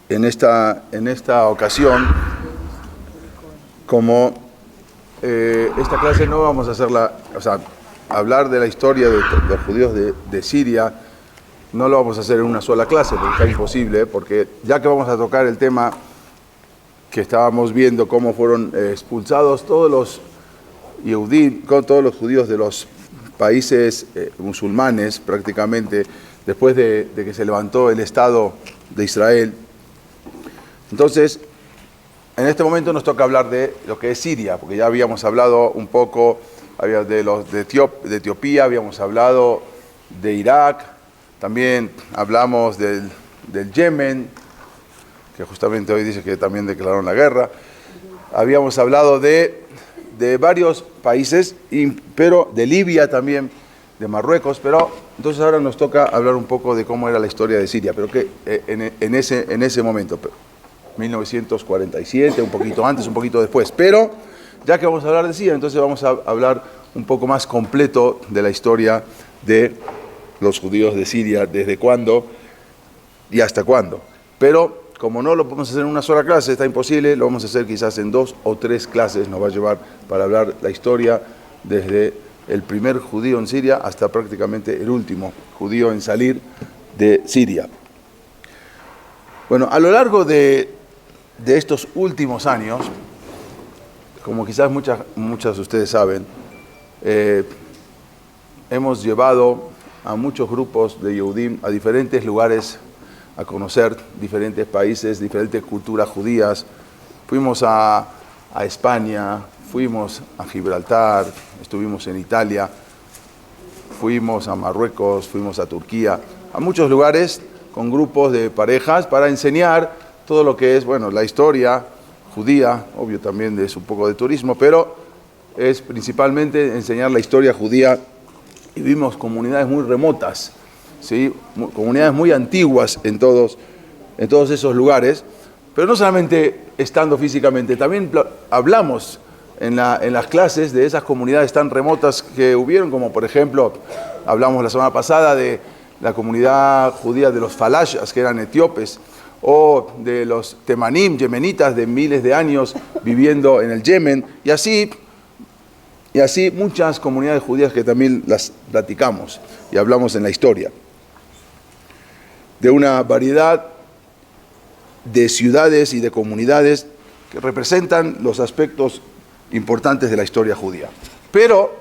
en esta ocasión, como esta clase no vamos a hacerla, o sea, hablar de la historia de los judíos de Siria, no lo vamos a hacer en una sola clase, porque está imposible, porque ya que vamos a tocar el tema que estábamos viendo, cómo fueron expulsados todos los Yehudim, todos los judíos de los países musulmanes, prácticamente, después de que se levantó el Estado de Israel. Entonces, en este momento nos toca hablar de lo que es Siria, porque ya habíamos hablado un poco de Etiopía, habíamos hablado de Irak, también hablamos del Yemen, que justamente hoy dice que también declararon la guerra. Habíamos hablado de varios países, pero de Libia también, de Marruecos, pero entonces ahora nos toca hablar un poco de cómo era la historia de Siria, pero que en ese momento, 1947, un poquito antes, un poquito después, pero ya que vamos a hablar de Siria, entonces vamos a hablar un poco más completo de la historia de los judíos de Siria, desde cuándo y hasta cuándo. Pero como no lo podemos hacer en una sola clase, está imposible, lo vamos a hacer quizás en 2 o 3 clases, nos va a llevar para hablar la historia desde el primer judío en Siria hasta prácticamente el último judío en salir de Siria. Bueno, a lo largo de estos últimos años, como quizás muchas de ustedes saben, hemos llevado a muchos grupos de Yehudim a diferentes lugares a conocer diferentes países, diferentes culturas judías. Fuimos a España, fuimos a Gibraltar, estuvimos en Italia, fuimos a Marruecos, fuimos a Turquía, a muchos lugares con grupos de parejas para enseñar todo lo que es, bueno, la historia judía, obvio también es un poco de turismo, pero es principalmente enseñar la historia judía. Y vimos comunidades muy remotas, ¿sí? Comunidades muy antiguas en todos esos lugares, pero no solamente estando físicamente, también hablamos en las clases de esas comunidades tan remotas que hubieron, como por ejemplo, hablamos la semana pasada de la comunidad judía de los falashas, que eran etíopes, o de los temanim, yemenitas, de miles de años viviendo en el Yemen, y así muchas comunidades judías que también las platicamos y hablamos en la historia. De una variedad de ciudades y de comunidades que representan los aspectos importantes de la historia judía. Pero,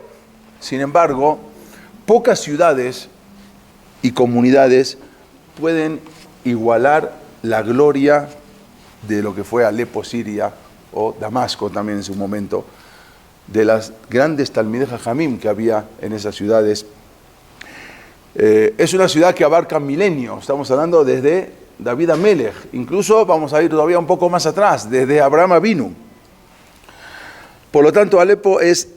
sin embargo, pocas ciudades y comunidades pueden igualar la gloria de lo que fue Alepo, Siria, o Damasco también en su momento, de las grandes Talmidei Jajamim que había en esas ciudades. Es una ciudad que abarca milenios, estamos hablando desde David Amelech, incluso vamos a ir todavía un poco más atrás, desde Abraham Avinu. Por lo tanto, Alepo es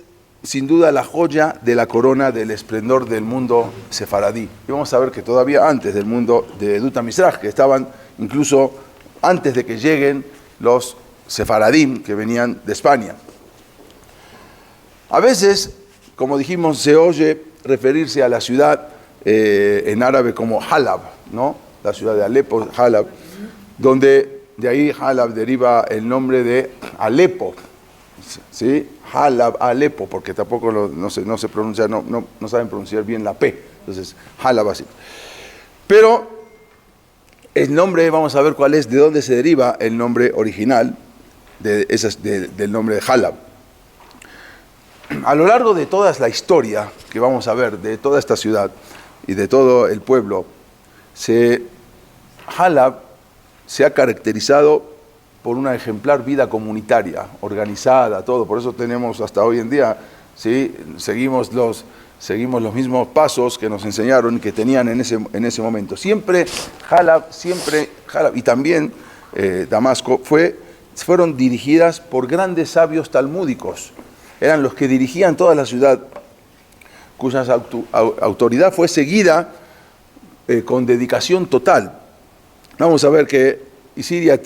sin duda la joya de la corona del esplendor del mundo sefaradí. Y vamos a ver que todavía antes del mundo de Edut HaMizrach, que estaban incluso antes de que lleguen los sefaradim que venían de España. A veces, como dijimos, se oye referirse a la ciudad en árabe como Halab, ¿no? La ciudad de Alepo, Halab, donde de ahí Halab deriva el nombre de Alepo, ¿sí? Halab, Alepo, porque tampoco no se pronuncia, no saben pronunciar bien la P, entonces Halab así. Pero el nombre, vamos a ver cuál es, de dónde se deriva el nombre original del nombre de Halab. A lo largo de toda la historia que vamos a ver de toda esta ciudad y de todo el pueblo, Halab se ha caracterizado por una ejemplar vida comunitaria, organizada, todo. Por eso tenemos hasta hoy en día, ¿sí? Seguimos los mismos pasos que nos enseñaron, que tenían en ese momento. Siempre Halab, y también Damasco, fueron dirigidas por grandes sabios talmúdicos. Eran los que dirigían toda la ciudad, cuya autoridad fue seguida con dedicación total. Vamos a ver que Siria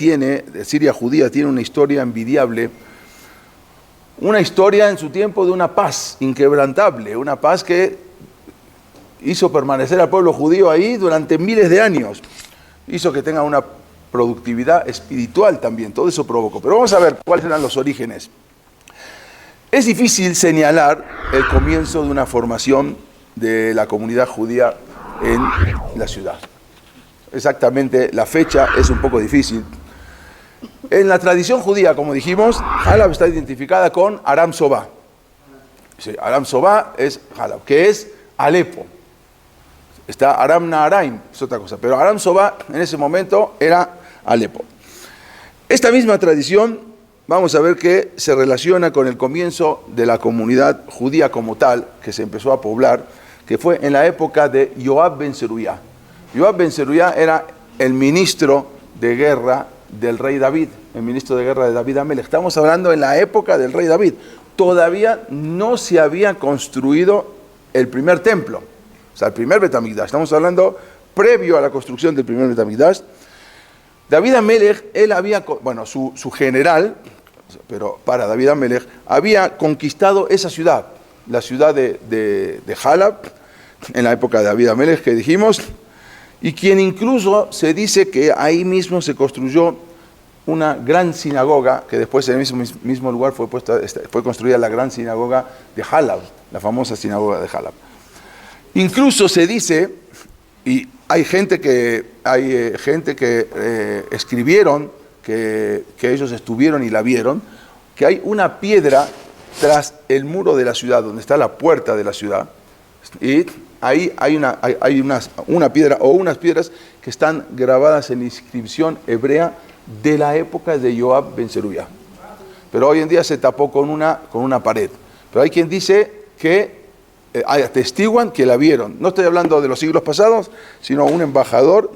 judía tiene una historia envidiable, una historia en su tiempo de una paz inquebrantable, una paz que hizo permanecer al pueblo judío ahí durante miles de años, hizo que tenga una productividad espiritual también, todo eso provocó. Pero vamos a ver cuáles eran los orígenes. Es difícil señalar el comienzo de una formación de la comunidad judía en la ciudad. Exactamente, la fecha es un poco difícil. En la tradición judía, como dijimos, Halab está identificada con Aram Sobá. Sí, Aram Sobá es Halab, que es Alepo. Está Aram Naharaim, es otra cosa, pero Aram Sobá en ese momento era Alepo. Esta misma tradición, vamos a ver que se relaciona con el comienzo de la comunidad judía como tal, que se empezó a poblar, que fue en la época de Yoab ben Zeruyá. Yoab ben Zeruyá era el ministro de guerra del rey David, el ministro de guerra de David Amelech. Estamos hablando en la época del rey David. Todavía no se había construido el primer templo, o sea, el primer Bet HaMikdash. Estamos hablando previo a la construcción del primer Bet HaMikdash. David Amelech, él había, bueno, su general, pero para David Amelech, había conquistado esa ciudad, la ciudad de Halab, en la época de David Amelech que dijimos, y quien incluso se dice que ahí mismo se construyó una gran sinagoga, que después en el mismo lugar fue construida la gran sinagoga de Halab, la famosa sinagoga de Halab. Incluso se dice, y hay gente que escribieron, que ellos estuvieron y la vieron, que hay una piedra tras el muro de la ciudad, donde está la puerta de la ciudad, y ahí hay una piedra o unas piedras que están grabadas en la inscripción hebrea de la época de Yoab ben Zeruyá. Pero hoy en día se tapó con una pared. Pero hay quien dice que atestiguan que la vieron. No estoy hablando de los siglos pasados, sino un embajador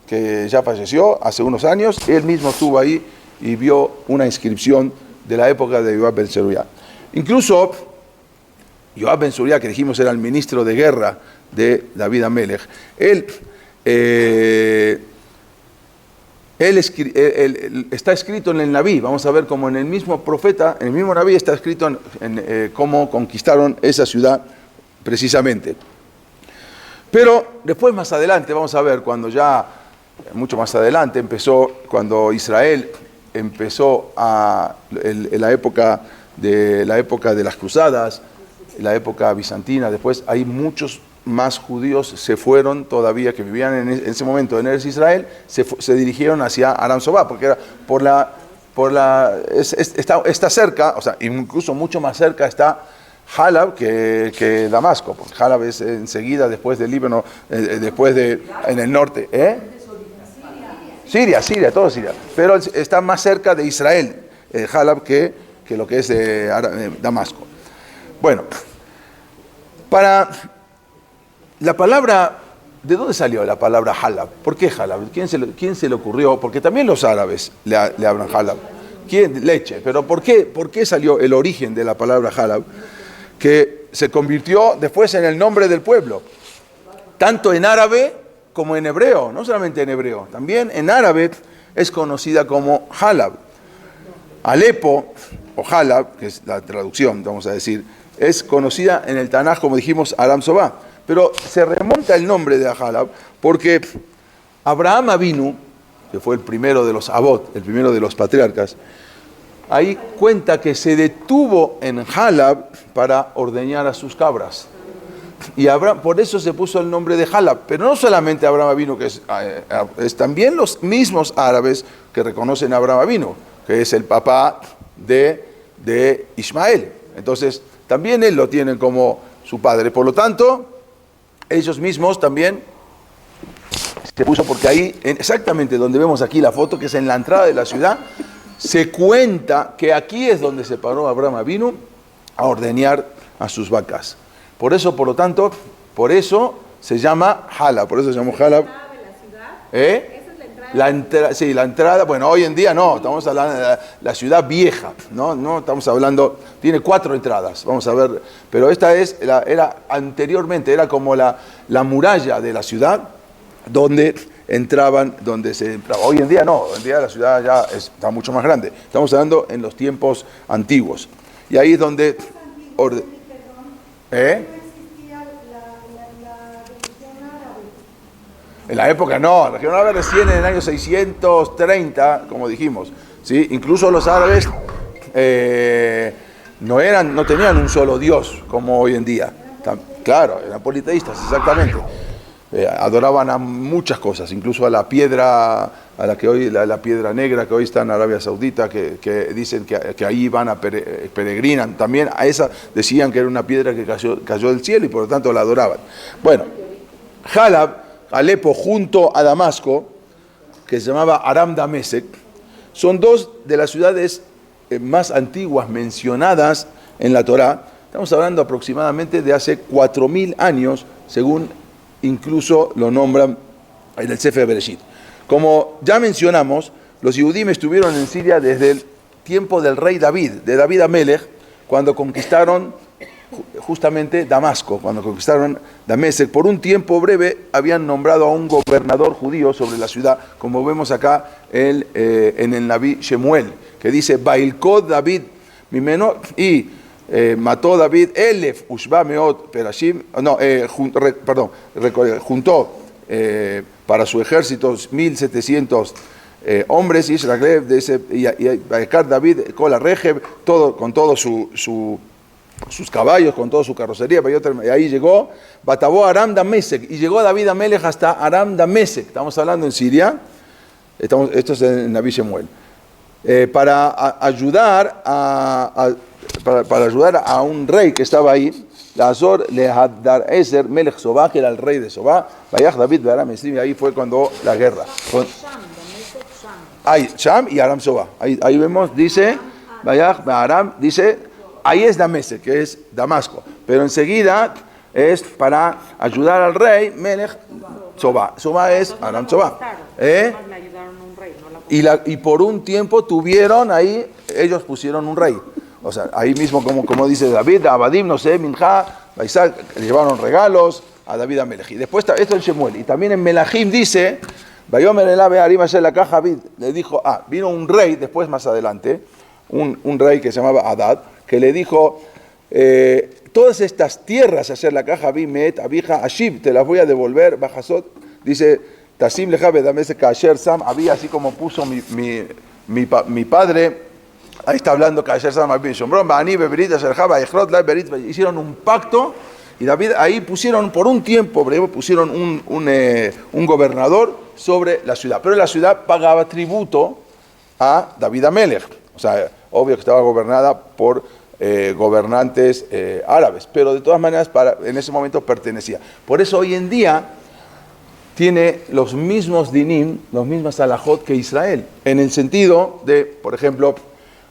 que ya falleció hace unos años. Él mismo estuvo ahí y vio una inscripción de la época de Yoab ben Zeruyá. Incluso Yoab ben Zeruyá, que dijimos era el ministro de guerra de David Amelech, él está escrito en el Naví. Vamos a ver cómo en el mismo profeta, en el mismo Naví está escrito en cómo conquistaron esa ciudad precisamente. Pero después, más adelante, vamos a ver cuando ya, mucho más adelante, cuando Israel empezó en la época de las cruzadas, la época bizantina, después hay muchos más judíos se fueron todavía, que vivían en ese momento en Eretz Israel, se dirigieron hacia Aram Sobá, porque era está cerca, o sea, incluso mucho más cerca está Halab que Damasco, porque Halab es enseguida después del Líbano, en el norte, Siria, todo Siria, pero está más cerca de Israel, Halab, que lo que es Damasco. Bueno, para la palabra, ¿de dónde salió la palabra Halab? ¿Por qué Halab? ¿Quién se le ocurrió? Porque también los árabes le hablan Halab. Leche. Pero ¿por qué salió el origen de la palabra Halab? Que se convirtió después en el nombre del pueblo, tanto en árabe como en hebreo, no solamente en hebreo, también en árabe es conocida como Halab. Alepo, o Halab, que es la traducción, vamos a decir, es conocida en el Tanaj, como dijimos, Aram Sobá. Pero se remonta el nombre de Halab porque Abraham Avinu, que fue el primero de los Abot, el primero de los patriarcas, ahí cuenta que se detuvo en Halab para ordeñar a sus cabras. Y por eso se puso el nombre de Halab. Pero no solamente Abraham Avinu, que es también los mismos árabes que reconocen a Abraham Avinu, que es el papá de Ismael. Entonces, también él lo tienen como su padre. Por lo tanto, ellos mismos también se puso, porque ahí, exactamente donde vemos aquí la foto, que es en la entrada de la ciudad, se cuenta que aquí es donde se paró Abraham Avinu a ordeñar a sus vacas. Por eso, por lo tanto, por eso se llama Halab, por eso se llamó Halab. La entrada, bueno, hoy en día no, estamos hablando de la ciudad vieja, no estamos hablando, tiene 4 entradas, vamos a ver, pero esta era anteriormente, era como la muralla de la ciudad donde se entraba. Hoy en día no, hoy en día la ciudad ya está mucho más grande, estamos hablando en los tiempos antiguos, y ahí es donde... En la época no, trajeron árabes recién en el año 630, como dijimos. ¿Sí? Incluso los árabes no tenían un solo Dios como hoy en día. Claro, eran politeístas, exactamente. Adoraban a muchas cosas, incluso a la piedra, a la que hoy, la piedra negra que hoy está en Arabia Saudita, que dicen que ahí van a peregrinan. También a esa decían que era una piedra que cayó del cielo y por lo tanto la adoraban. Bueno, Halab, Alepo junto a Damasco, que se llamaba Aram Damesek, son dos de las ciudades más antiguas mencionadas en la Torá. Estamos hablando aproximadamente de hace 4000 años, según incluso lo nombran en el Sefer Bereshit. Como ya mencionamos, los Yehudim estuvieron en Siria desde el tiempo del rey David, de David Amelech, cuando conquistaron justamente Damasco, cuando conquistaron Damesek. Por un tiempo breve habían nombrado a un gobernador judío sobre la ciudad, como vemos acá en el Naví Shemuel, que dice, Bailkod David Mimeno, y mató David Elef Ushba Meot Perashim, juntó para su ejército 1700 hombres, y Baikar David Kola Regeb, todo, con todos sus caballos, con toda su carrocería, y ahí llegó, Batabó Aram Damesek, y llegó David Amelech hasta Aram Damesek, estamos hablando en Siria, esto es en Naví Shemuel, para ayudar a un rey que estaba ahí, Lazor le Hadar Eser Melech Sobá, que era el rey de Sobá, Vayach David de Aram Esrim, y ahí fue cuando la guerra. Ahí, Sham y Aram Sobá. Ahí vemos, dice, Vayach Aram, dice, ahí es Damesek, que es Damasco, pero enseguida es para ayudar al rey Melech Sobá. Sobá es Aram Sobá. Y por un tiempo tuvieron ahí, ellos pusieron un rey. O sea, ahí mismo, como dice David, Abadim, no sé, Minja, Baisal, le llevaron regalos a David Amelech. Y después, esto es Shemuel. Y también en Melahim dice, Bayomer el Ave Arim Asher la caja, le dijo, vino un rey, después más adelante, un rey que se llamaba Hadad, que le dijo, todas estas tierras, hacer la caja, Met, Abija, Ashib, te las voy a devolver, Bajasot, dice, Tasim Lejabe Damesek Asher Sam, había así como puso mi padre. Ahí está hablando hicieron un pacto y David ahí pusieron por un tiempo breve, pusieron un gobernador sobre la ciudad, pero la ciudad pagaba tributo a David Amelech, o sea, obvio que estaba gobernada por gobernantes árabes, pero de todas maneras en ese momento pertenecía. Por eso hoy en día tiene los mismos dinim, los mismos halajot que Israel, en el sentido de, por ejemplo,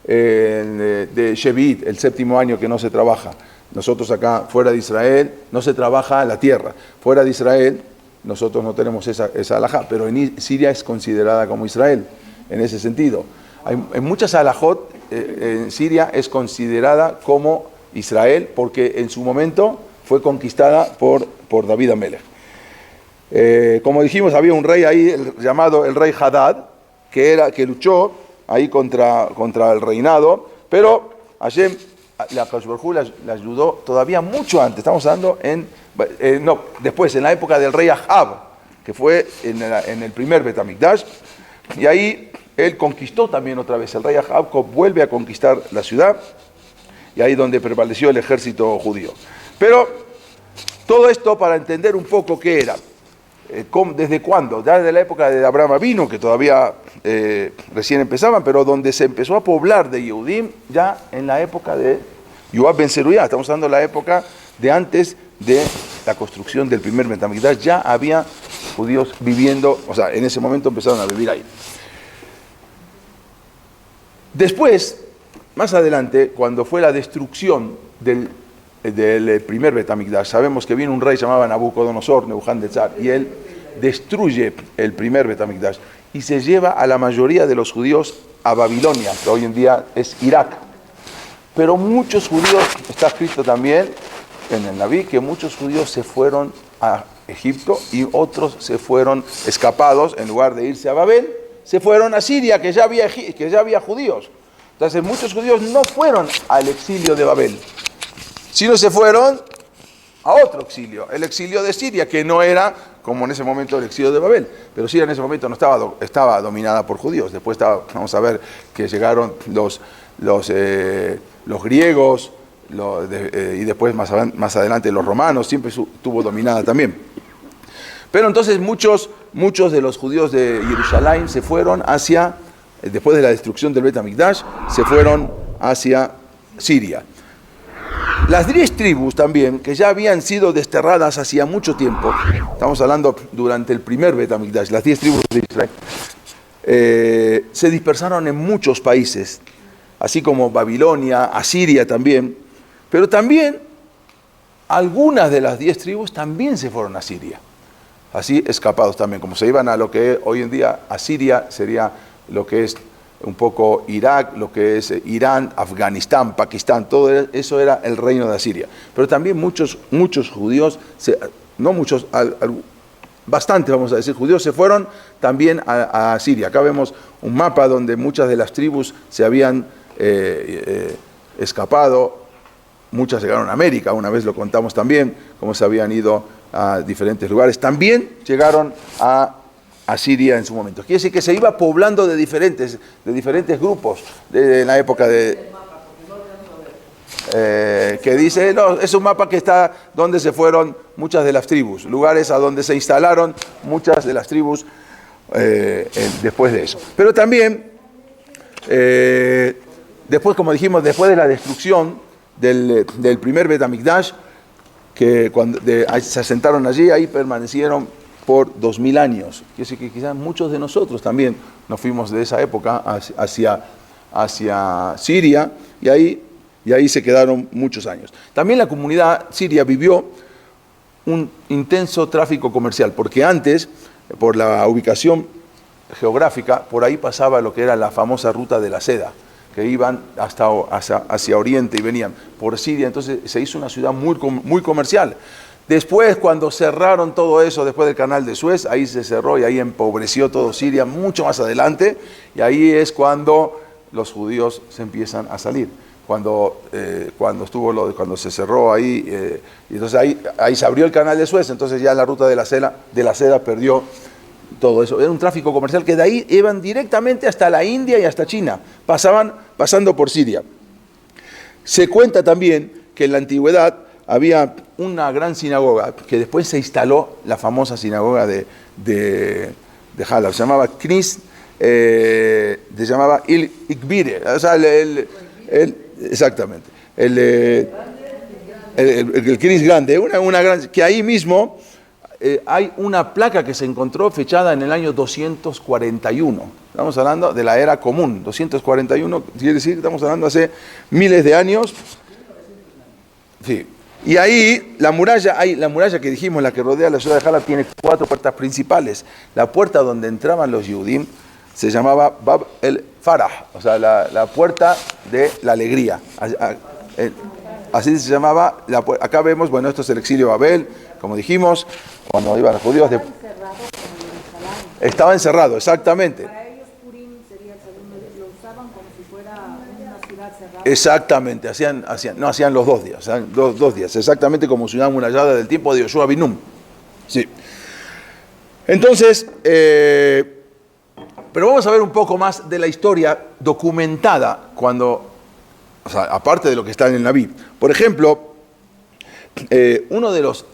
de Shevit, el séptimo año que no se trabaja. Nosotros acá, fuera de Israel, no se trabaja la tierra. Fuera de Israel, nosotros no tenemos esa halajá, pero en Siria es considerada como Israel, en ese sentido. En muchas halajot, en Siria es considerada como Israel, porque en su momento fue conquistada por David Amelech. Como dijimos, había un rey ahí, llamado el rey Hadad, que luchó ahí contra el reinado, pero Hashem, la Kadosh Baruj Hu le ayudó todavía mucho antes. Estamos hablando después, en la época del rey Ahab, que fue en el primer Bet HaMikdash, y ahí él conquistó también otra vez. El rey Ahab vuelve a conquistar la ciudad, y ahí donde prevaleció el ejército judío. Pero todo esto para entender un poco qué era. ¿Desde cuándo? Ya desde la época de Abraham Avinu, que todavía recién empezaban, pero donde se empezó a poblar de Yehudim, ya en la época de Yoab ben Zeruyah. Estamos hablando de la época de antes de la construcción del primer Bet HaMikdash. Ya había judíos viviendo, o sea, en ese momento empezaron a vivir ahí. Después, más adelante, cuando fue la destrucción del primer Bet HaMikdash, sabemos que vino un rey llamado Nabucodonosor, Nebuchadnezzar, y él destruye el primer Bet HaMikdash y se lleva a la mayoría de los judíos a Babilonia, que hoy en día es Irak. Pero muchos judíos, está escrito también en el Naví, que muchos judíos se fueron a Egipto y otros se fueron escapados, en lugar de irse a Babel, se fueron a Siria, que ya había judíos. Entonces muchos judíos no fueron al exilio de Babel, sino se fueron a otro exilio, el exilio de Siria, que no era como en ese momento el exilio de Babel, pero Siria en ese momento no estaba dominada por judíos. Después vamos a ver que llegaron los griegos, y después más adelante los romanos, siempre estuvo dominada también. Pero entonces muchos de los judíos de Jerusalén se fueron después de la destrucción del Bet HaMikdash, se fueron hacia Siria. Las 10 tribus también, que ya habían sido desterradas hacía mucho tiempo, estamos hablando durante el primer Bet HaMikdash, las 10 tribus de Israel, se dispersaron en muchos países, así como Babilonia, Asiria también, pero también algunas de las 10 tribus también se fueron a Siria, así escapados también, como se iban a lo que hoy en día Asiria sería lo que es un poco Irak, lo que es Irán, Afganistán, Pakistán, todo eso era el reino de Asiria. Pero también muchos judíos, bastantes vamos a decir, judíos se fueron también a Siria. Acá vemos un mapa donde muchas de las tribus se habían escapado, muchas llegaron a América, una vez lo contamos también, cómo se habían ido a diferentes lugares. También llegaron a Siria en su momento. Quiere decir que se iba poblando de diferentes grupos en la época que dice, no, es un mapa que está donde se fueron muchas de las tribus, lugares a donde se instalaron muchas de las tribus después de eso. Pero también, después, como dijimos, después de la destrucción del primer Bet HaMikdash, que cuando se asentaron allí, ahí permanecieron por 2000 años. Quiere decir que quizás muchos de nosotros también nos fuimos de esa época hacia Siria y ahí se quedaron muchos años. También la comunidad siria vivió un intenso tráfico comercial, porque antes, por la ubicación geográfica, por ahí pasaba lo que era la famosa ruta de la seda, que iban hacia Oriente y venían por Siria. Entonces se hizo una ciudad muy comercial. Después, cuando cerraron todo eso, después del canal de Suez, ahí se cerró y ahí empobreció todo Siria mucho más adelante, y ahí es cuando los judíos se empiezan a salir. Cuando se cerró ahí, y entonces ahí se abrió el canal de Suez, entonces ya la ruta de la seda perdió todo eso. Era un tráfico comercial que de ahí iban directamente hasta la India y hasta China, pasando por Siria. Se cuenta también que en la antigüedad había una gran sinagoga, que después se instaló la famosa sinagoga de Halab, se llamaba Knis, se llamaba Il Ikbire, o sea, exactamente, el Knis grande, una gran, que ahí mismo hay una placa que se encontró fechada en el año 241, estamos hablando de la era común, 241, quiere decir que estamos hablando hace miles de años, sí. Y ahí la muralla que dijimos, la que rodea la ciudad de Halab, tiene 4 puertas principales. La puerta donde entraban los Yehudim se llamaba Bab el Farah, o sea, la puerta de la alegría. Así se llamaba. Acá vemos, bueno, esto es el exilio de Babel, como dijimos, cuando iban los judíos. Estaba encerrado, exactamente. Exactamente, no hacían los 2 días, hacían dos días, exactamente como ciudad amurallada del tiempo de Yoshua bin Nun. Sí. Entonces, pero vamos a ver un poco más de la historia documentada aparte de lo que está en el Naví. Por ejemplo, uno de los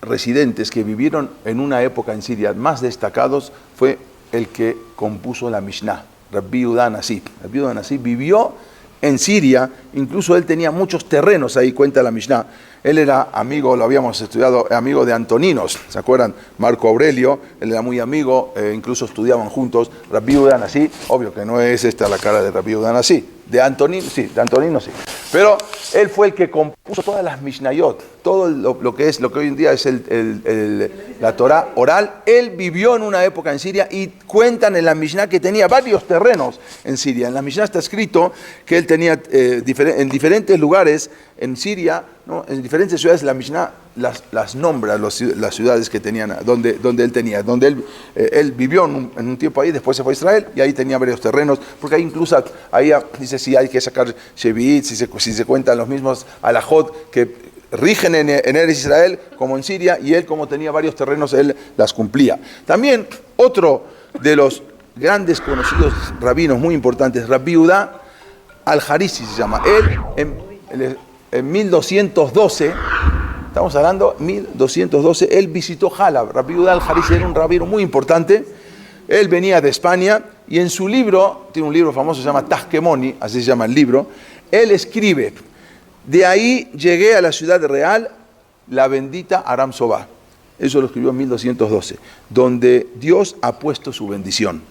residentes que vivieron en una época en Siria más destacados fue el que compuso la Mishnah, Rabbi Yehuda Hanasí. Rabbi Yehuda Hanasí vivió en Siria, incluso él tenía muchos terrenos ahí, cuenta la Mishnah. Él era amigo, lo habíamos estudiado, amigo de Antoninos, ¿se acuerdan? Marco Aurelio, él era muy amigo, incluso estudiaban juntos. Rabbi Yehuda Hanasí, obvio que no es esta la cara de Rabbi Yehuda Hanasí, de Antonino sí, pero él fue el que compuso todas las Mishnayot, todo lo que hoy en día es la Torah oral. Él vivió en una época en Siria y cuentan en la Mishnah que tenía varios terrenos en Siria. En la Mishnah está escrito que él tenía en diferentes lugares en Siria, ¿no? En diferentes ciudades, la Mishnah las nombra, las ciudades que tenían, donde él tenía, donde él vivió en un tiempo ahí, después se fue a Israel y ahí tenía varios terrenos, porque ahí incluso ahí dice si hay que sacar Shevit, si se cuentan los mismos alajot que rigen en Eretz Israel como en Siria, y él, como tenía varios terrenos, él las cumplía. También otro de los grandes conocidos rabinos muy importantes, Rabbi Yehuda al-Harisi se llama. Él en 1212, estamos hablando 1212, él visitó Halab. Rabbi Yehuda al-Harisi era un rabino muy importante. Él venía de España y en su libro, tiene un libro famoso, se llama Tasquemoni, así se llama el libro, él escribe: de ahí llegué a la ciudad real, la bendita Aram Sobá. Eso lo escribió en 1212, donde Dios ha puesto su bendición.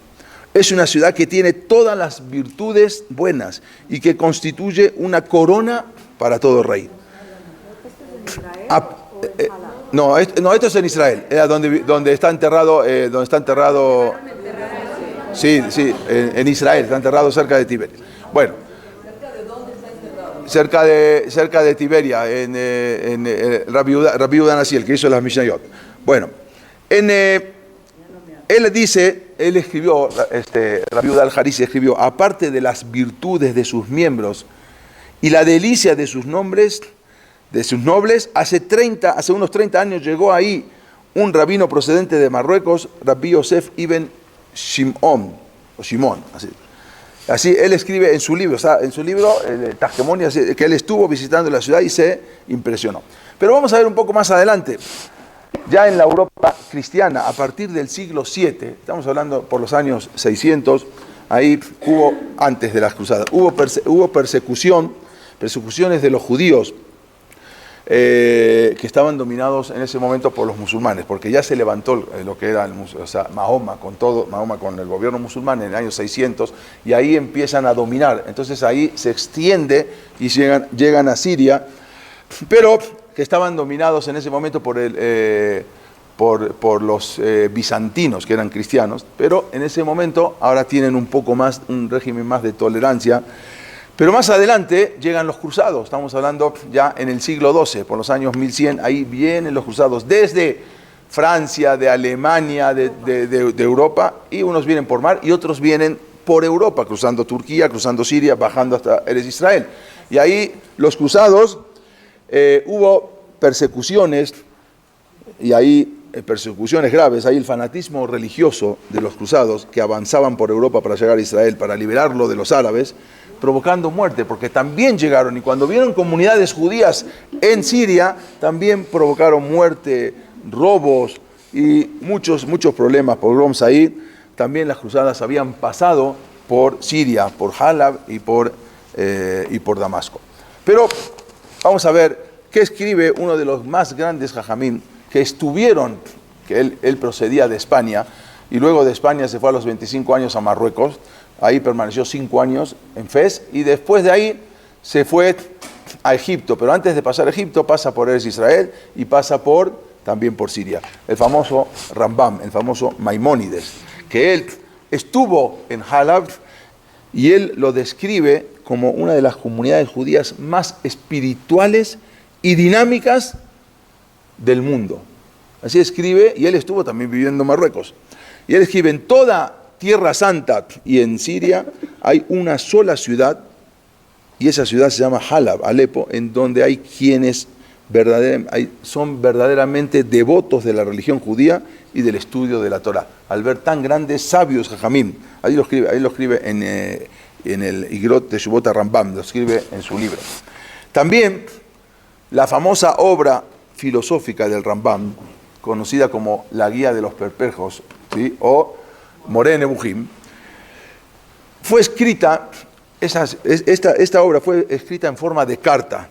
Es una ciudad que tiene todas las virtudes buenas y que constituye una corona para todo rey. No, esto es en Israel, donde está enterrado, sí, en Israel, está enterrado cerca de Tiberia. Bueno, cerca de Tiberia, en Rabbi Yehuda Nasi, el que hizo las Mishnayot. Bueno, él escribió, Rabbi Yehuda al-Harisi escribió: aparte de las virtudes de sus miembros y la delicia de sus nombres, de sus nobles, hace unos 30 años llegó ahí un rabino procedente de Marruecos, Rabbi Yosef ibn Shimon, así él escribe en su libro, Tasquemoni, que él estuvo visitando la ciudad y se impresionó. Pero vamos a ver un poco más adelante, ya en la Europa cristiana, a partir del siglo VII, estamos hablando por los años 600, ahí antes de las cruzadas, hubo persecuciones de los judíos, que estaban dominados en ese momento por los musulmanes, porque ya se levantó lo que era Mahoma con el gobierno musulmán en el año 600, y ahí empiezan a dominar. Entonces ahí se extiende y llegan a Siria, pero que estaban dominados en ese momento por los bizantinos, que eran cristianos, pero en ese momento ahora tienen un régimen más de tolerancia. Pero más adelante llegan los cruzados, estamos hablando ya en el siglo XII, por los años 1100, ahí vienen los cruzados desde Francia, de Alemania, de Europa, y unos vienen por mar y otros vienen por Europa, cruzando Turquía, cruzando Siria, bajando hasta Eretz Israel. Y ahí los cruzados, hubo persecuciones, y ahí persecuciones graves, ahí el fanatismo religioso de los cruzados que avanzaban por Europa para llegar a Israel, para liberarlo de los árabes, provocando muerte, porque también llegaron, y cuando vieron comunidades judías en Siria, también provocaron muerte, robos y muchos problemas, pogroms ahí. También las cruzadas habían pasado por Siria, por Halab y por Damasco. Pero vamos a ver qué escribe uno de los más grandes jajamín que estuvieron, que él procedía de España, y luego de España se fue a los 25 años a Marruecos. Ahí permaneció 5 años en Fez, y después de ahí se fue a Egipto, pero antes de pasar a Egipto pasa por Eretz Israel y pasa también por Siria. El famoso Rambam, el famoso Maimónides, que él estuvo en Halab y él lo describe como una de las comunidades judías más espirituales y dinámicas del mundo. Así escribe, y él estuvo también viviendo en Marruecos. Y él escribe: en toda Tierra Santa y en Siria hay una sola ciudad, y esa ciudad se llama Halab, Alepo, en donde hay quienes son verdaderamente devotos de la religión judía y del estudio de la Torá. Al ver tan grandes sabios jajamim, ahí lo escribe en el Igrot de Shuvot Rambam, lo escribe en su libro. También la famosa obra filosófica del Rambam, conocida como la Guía de los Perplejos, ¿sí?, o Moreh Nebuchim, fue escrita, esta obra fue escrita en forma de carta,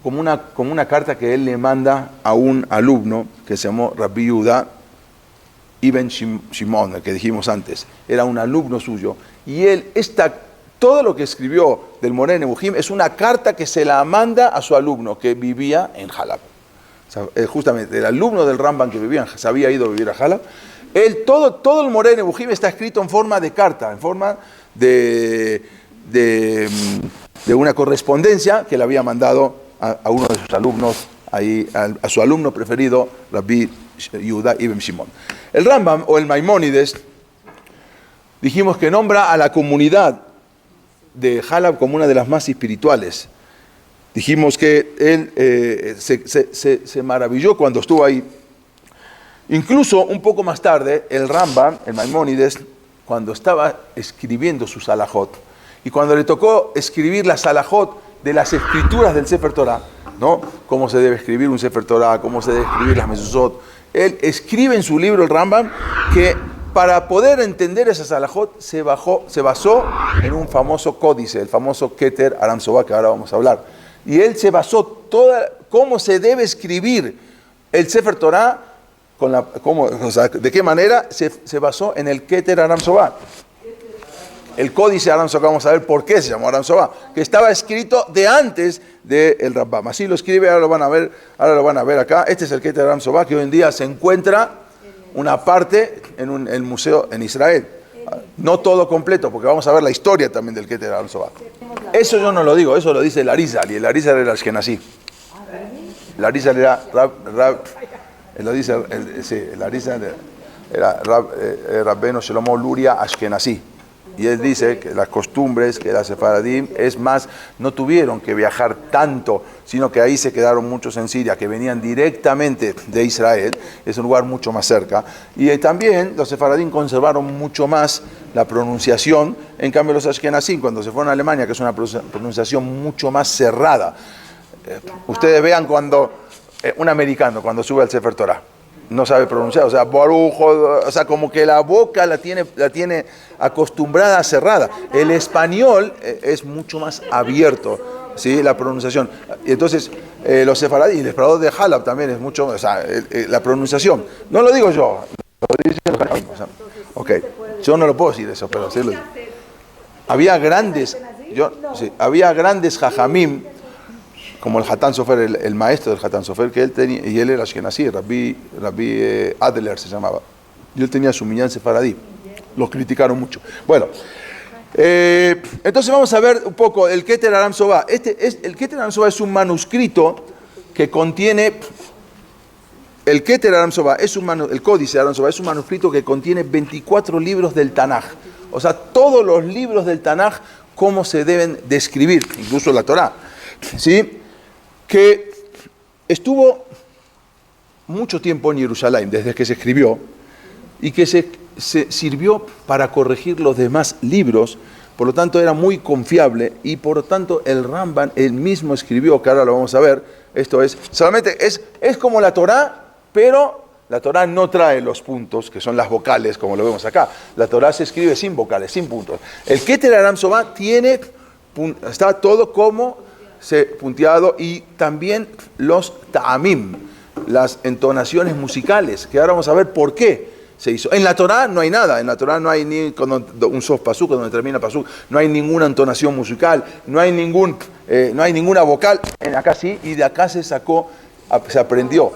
como una carta que él le manda a un alumno que se llamó Rabbi Yehuda ibn Shimon, el que dijimos antes. Era un alumno suyo, y todo lo que escribió del Moreh Nebuchim es una carta que se la manda a su alumno que vivía en Halab. O sea, justamente el alumno del Rambam que se había ido a vivir a Halab. Todo el Moreh Nebuchim está escrito en forma de carta, en forma de una correspondencia que le había mandado a uno de sus alumnos, a su alumno preferido, Rabbi Yehuda ibn Shimon. El Rambam, o el Maimónides, dijimos que nombra a la comunidad de Halab como una de las más espirituales. Dijimos que él se maravilló cuando estuvo ahí. Incluso un poco más tarde, el Rambam, el Maimónides, cuando estaba escribiendo sus halajot, y cuando le tocó escribir las halajot de las escrituras del Sefer Torah, ¿no? Cómo se debe escribir un Sefer Torah, cómo se debe escribir las Mezuzot, él escribe en su libro, el Rambam, que para poder entender esas halajot se basó en un famoso códice, el famoso Keter Aram Sobá, que ahora vamos a hablar. Y él se basó cómo se debe escribir el Sefer Torah, de qué manera se basó en el Keter Aram Sobá. El códice Aram Sobá, vamos a ver por qué se llamó Aram Sobá, que estaba escrito de antes del Rambam. Así lo escribe, ahora lo van a ver acá. Este es el Keter Aram Sobá, que hoy en día se encuentra una parte en el museo en Israel. No todo completo, porque vamos a ver la historia también del Keter Aram Sobá. Eso yo no lo digo, eso lo dice el Arizal, y el Arizal era Ashkenazí. El Arizal era el Arizal era Rabbeno Shlomo Luria Ashkenazí. Y él dice que las costumbres que las sefaradim, es más, no tuvieron que viajar tanto, sino que ahí se quedaron muchos en Siria, que venían directamente de Israel, es un lugar mucho más cerca. Y también los sefaradim conservaron mucho más la pronunciación, en cambio los ashkenazim, cuando se fueron a Alemania, que es una pronunciación mucho más cerrada. Ustedes vean cuando un americano, cuando sube al Sefer Torah, no sabe pronunciar, o sea, barujo, o sea, como que la boca la tiene acostumbrada cerrada. El español es mucho más abierto, ¿sí? La pronunciación. Y entonces, los sefaradí, el esperador de Halab también es mucho, o sea, la pronunciación. No lo digo yo, lo dice el Jajamim, o sea, ok, yo no lo puedo decir eso, pero sí lo digo. Había grandes Jajamim, como el Hatán Sofer, el maestro del Hatán Sofer, que él tenía, y él era Ashkenazí, Rabbi Adler se llamaba, y él tenía su minyan sefaradí. Los criticaron mucho. Bueno, entonces vamos a ver un poco el Keter Aram Sobá. El Keter Aram Sobá es un manuscrito que contiene, el Keter Aram Sobá, el Códice Aram Sobá es un manuscrito que contiene 24 libros del Tanaj. O sea, todos los libros del Tanaj, cómo se deben describir, incluso la Torá, ¿sí? Que estuvo mucho tiempo en Jerusalén, desde que se escribió, y que se sirvió para corregir los demás libros, por lo tanto era muy confiable, y por lo tanto el Rambam él mismo escribió, que ahora lo vamos a ver, esto es, solamente es como la Torá, pero la Torá no trae los puntos, que son las vocales, como lo vemos acá. La Torá se escribe sin vocales, sin puntos. El Keter Aram Sobá está todo como punteado, y también los ta'amim, las entonaciones musicales, que ahora vamos a ver por qué se hizo. En la Torá no hay nada, en la Torá no hay ni un sof pasuk, donde termina pasuk, no hay ninguna entonación musical, no hay ninguna vocal, acá sí, y de acá se aprendió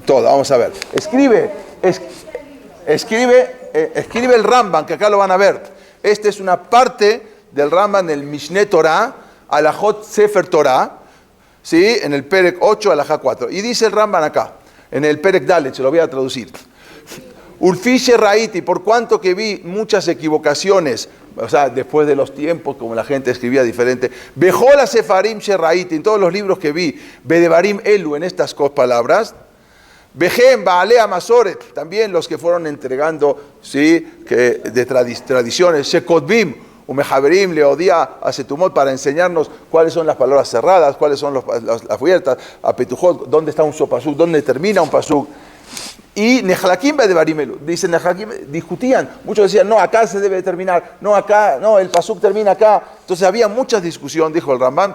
todo. Vamos a ver, escribe el Rambam, que acá lo van a ver. Esta es una parte del Rambam del Mishneh Torah, Alajot Sefer Torah, ¿sí? En el Perek 8, Alajá 4. Y dice el Rambam acá, en el Perek Dalet, se lo voy a traducir. Ulfishe Raiti, por cuanto que vi muchas equivocaciones, o sea, después de los tiempos, como la gente escribía diferente, Bejola Sefarim Sheraiti, en todos los libros que vi, Bedevarim Elu, en estas palabras, Bejem, Baalea Masoret, también los que fueron entregando, ¿sí? Que de tradiciones, Shekodbim, Umejaberim le odia a Setumot para enseñarnos cuáles son las palabras cerradas, cuáles son las abiertas, a Petujot, dónde está un sopasuk, dónde termina un pasuk. Y Nejlakim de Barimelu, dicen Nejlakim, discutían, muchos decían, no, acá se debe terminar, no, acá, no, el pasuk termina acá. Entonces había mucha discusión, dijo el Rambam.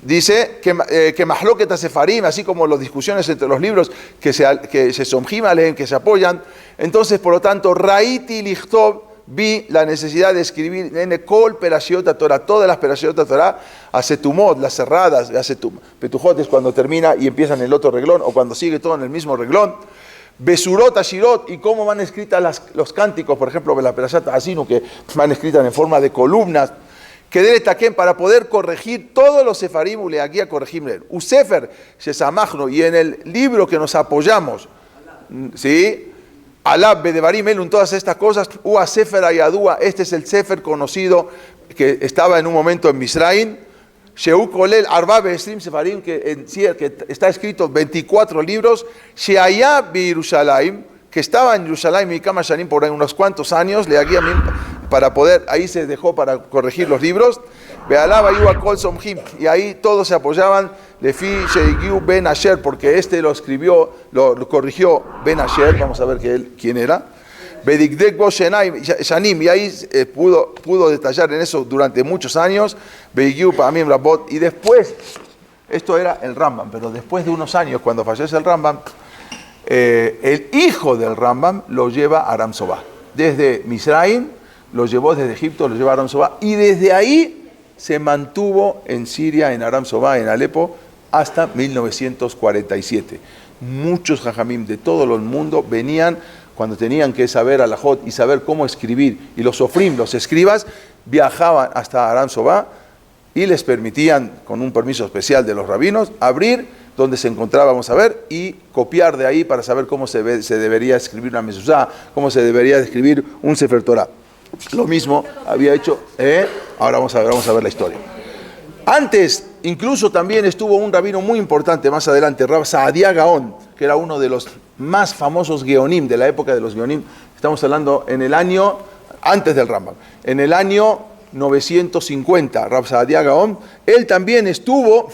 Dice que Mahloket Sefarim, así como las discusiones entre los libros que se somjiman, que se apoyan. Entonces, por lo tanto, Raiti Lichtov, vi la necesidad de escribir en Kol Perashiot Torah, todas las Perashiot Torah, a Setumot, las cerradas, Petujot es cuando termina y empieza en el otro reglón, o cuando sigue todo en el mismo reglón. Besurot Ashirot, y cómo van escritas los cánticos, por ejemplo, de la Perashat Asinu, que van escritas en forma de columnas, que debe taquén para poder corregir todos los sefarim, aquí a corregirle. Usefer, Shesamachno, y en el libro que nos apoyamos, ¿sí? Alab, Bedevarim, Elun, todas estas cosas, Ua Sefer Ayadúa, este es el Sefer conocido que estaba en un momento en Misraim, Sheu Kolel Arba Be'esrim Sefarim, que está escrito 24 libros, Sheaya Yerushalayim, que estaba en Jerusalén y Kama Shanim por unos cuantos años, le guía para poder, ahí se dejó para corregir los libros, Be'alaba Yuva Kol Somjim, y ahí todos se apoyaban, Lefi Sheigiu Ben Asher, porque este lo escribió, lo corrigió Ben Asher, vamos a ver quién era, Bedikdek Bo Shanim, y ahí pudo detallar en eso durante muchos años, Beigiu Pa'amim Rabot, y después, esto era el Rambam, pero después de unos años, cuando fallece el Rambam, el hijo del Rambam lo lleva a Aram Sobá. Desde Misraim, lo llevó desde Egipto, lo lleva a Aram Sobá, y desde ahí se mantuvo en Siria, en Aram Sobá, en Alepo, hasta 1947. Muchos jajamim de todo el mundo venían cuando tenían que saber alajot y saber cómo escribir, y los sofrim, los escribas, viajaban hasta Aram Sobá y les permitían, con un permiso especial de los rabinos, abrir donde se encontraba, vamos a ver, y copiar de ahí para saber cómo se debería escribir una mezuzá, cómo se debería escribir un Sefer Torah. Lo mismo había hecho, ahora vamos a ver la historia. Antes, incluso también estuvo un rabino muy importante más adelante, Rab Saadia Gaon, que era uno de los más famosos Geonim de la época de los Geonim. Estamos hablando en el año, antes del Rambam, en el año 950, Rab Saadia Gaon, él también estuvo,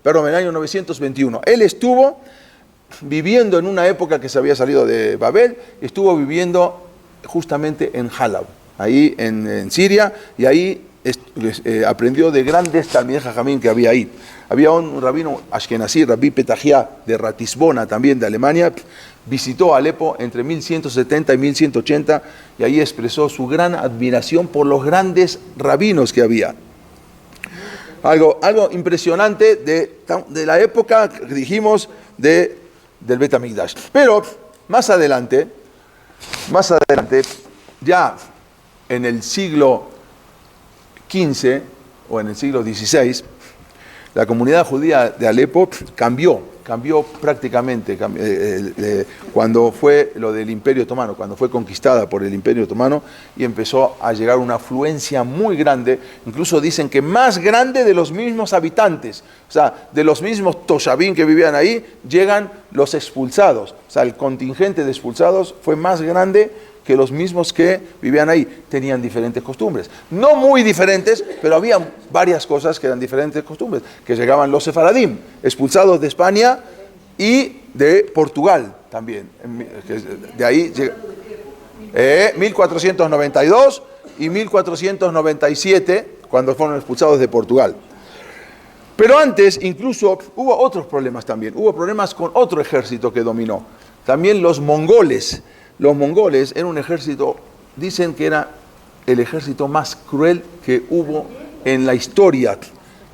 en el año 921, él estuvo viviendo en una época que se había salido de Babel, estuvo viviendo justamente en Halab, ahí en Siria, y ahí aprendió de grandes Talmidei Jajamim que había ahí. Había un rabino ashkenazí, Rabbi Petahia, de Ratisbona, también de Alemania, visitó Alepo entre 1170 y 1180, y ahí expresó su gran admiración por los grandes rabinos que había. Algo impresionante de la época, que dijimos, del Bet HaMikdash. Pero más adelante, ya en el siglo XV o en el siglo XVI, la comunidad judía de Alepo cambió prácticamente cuando fue lo del Imperio Otomano, cuando fue conquistada por el Imperio Otomano, y empezó a llegar una afluencia muy grande, incluso dicen que más grande de los mismos habitantes, o sea, de los mismos toshabín que vivían ahí, llegan los expulsados, o sea, el contingente de expulsados fue más grande que los mismos que vivían ahí. Tenían diferentes costumbres, no muy diferentes, pero había varias cosas que eran diferentes costumbres, que llegaban los sefaradim, expulsados de España y de Portugal también, de ahí 1492 y 1497, cuando fueron expulsados de Portugal. Pero antes incluso hubo otros problemas también, hubo problemas con otro ejército que dominó, también los mongoles. Los mongoles eran un ejército, dicen que era el ejército más cruel que hubo en la historia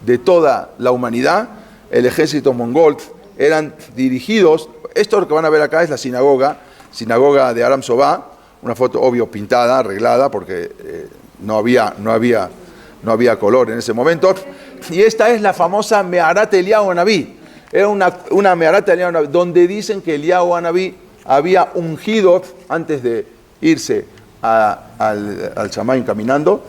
de toda la humanidad. El ejército mongol eran dirigidos, esto que van a ver acá es la sinagoga de Aram Sobá, una foto obvio pintada, arreglada, porque no había color en ese momento. Y esta es la famosa Meharat Eliyahu Hanabí. Era una Meharat Eliyahu Hanabí, donde dicen que Eliyahu Hanabí había ungido, antes de irse al Shamayim caminando,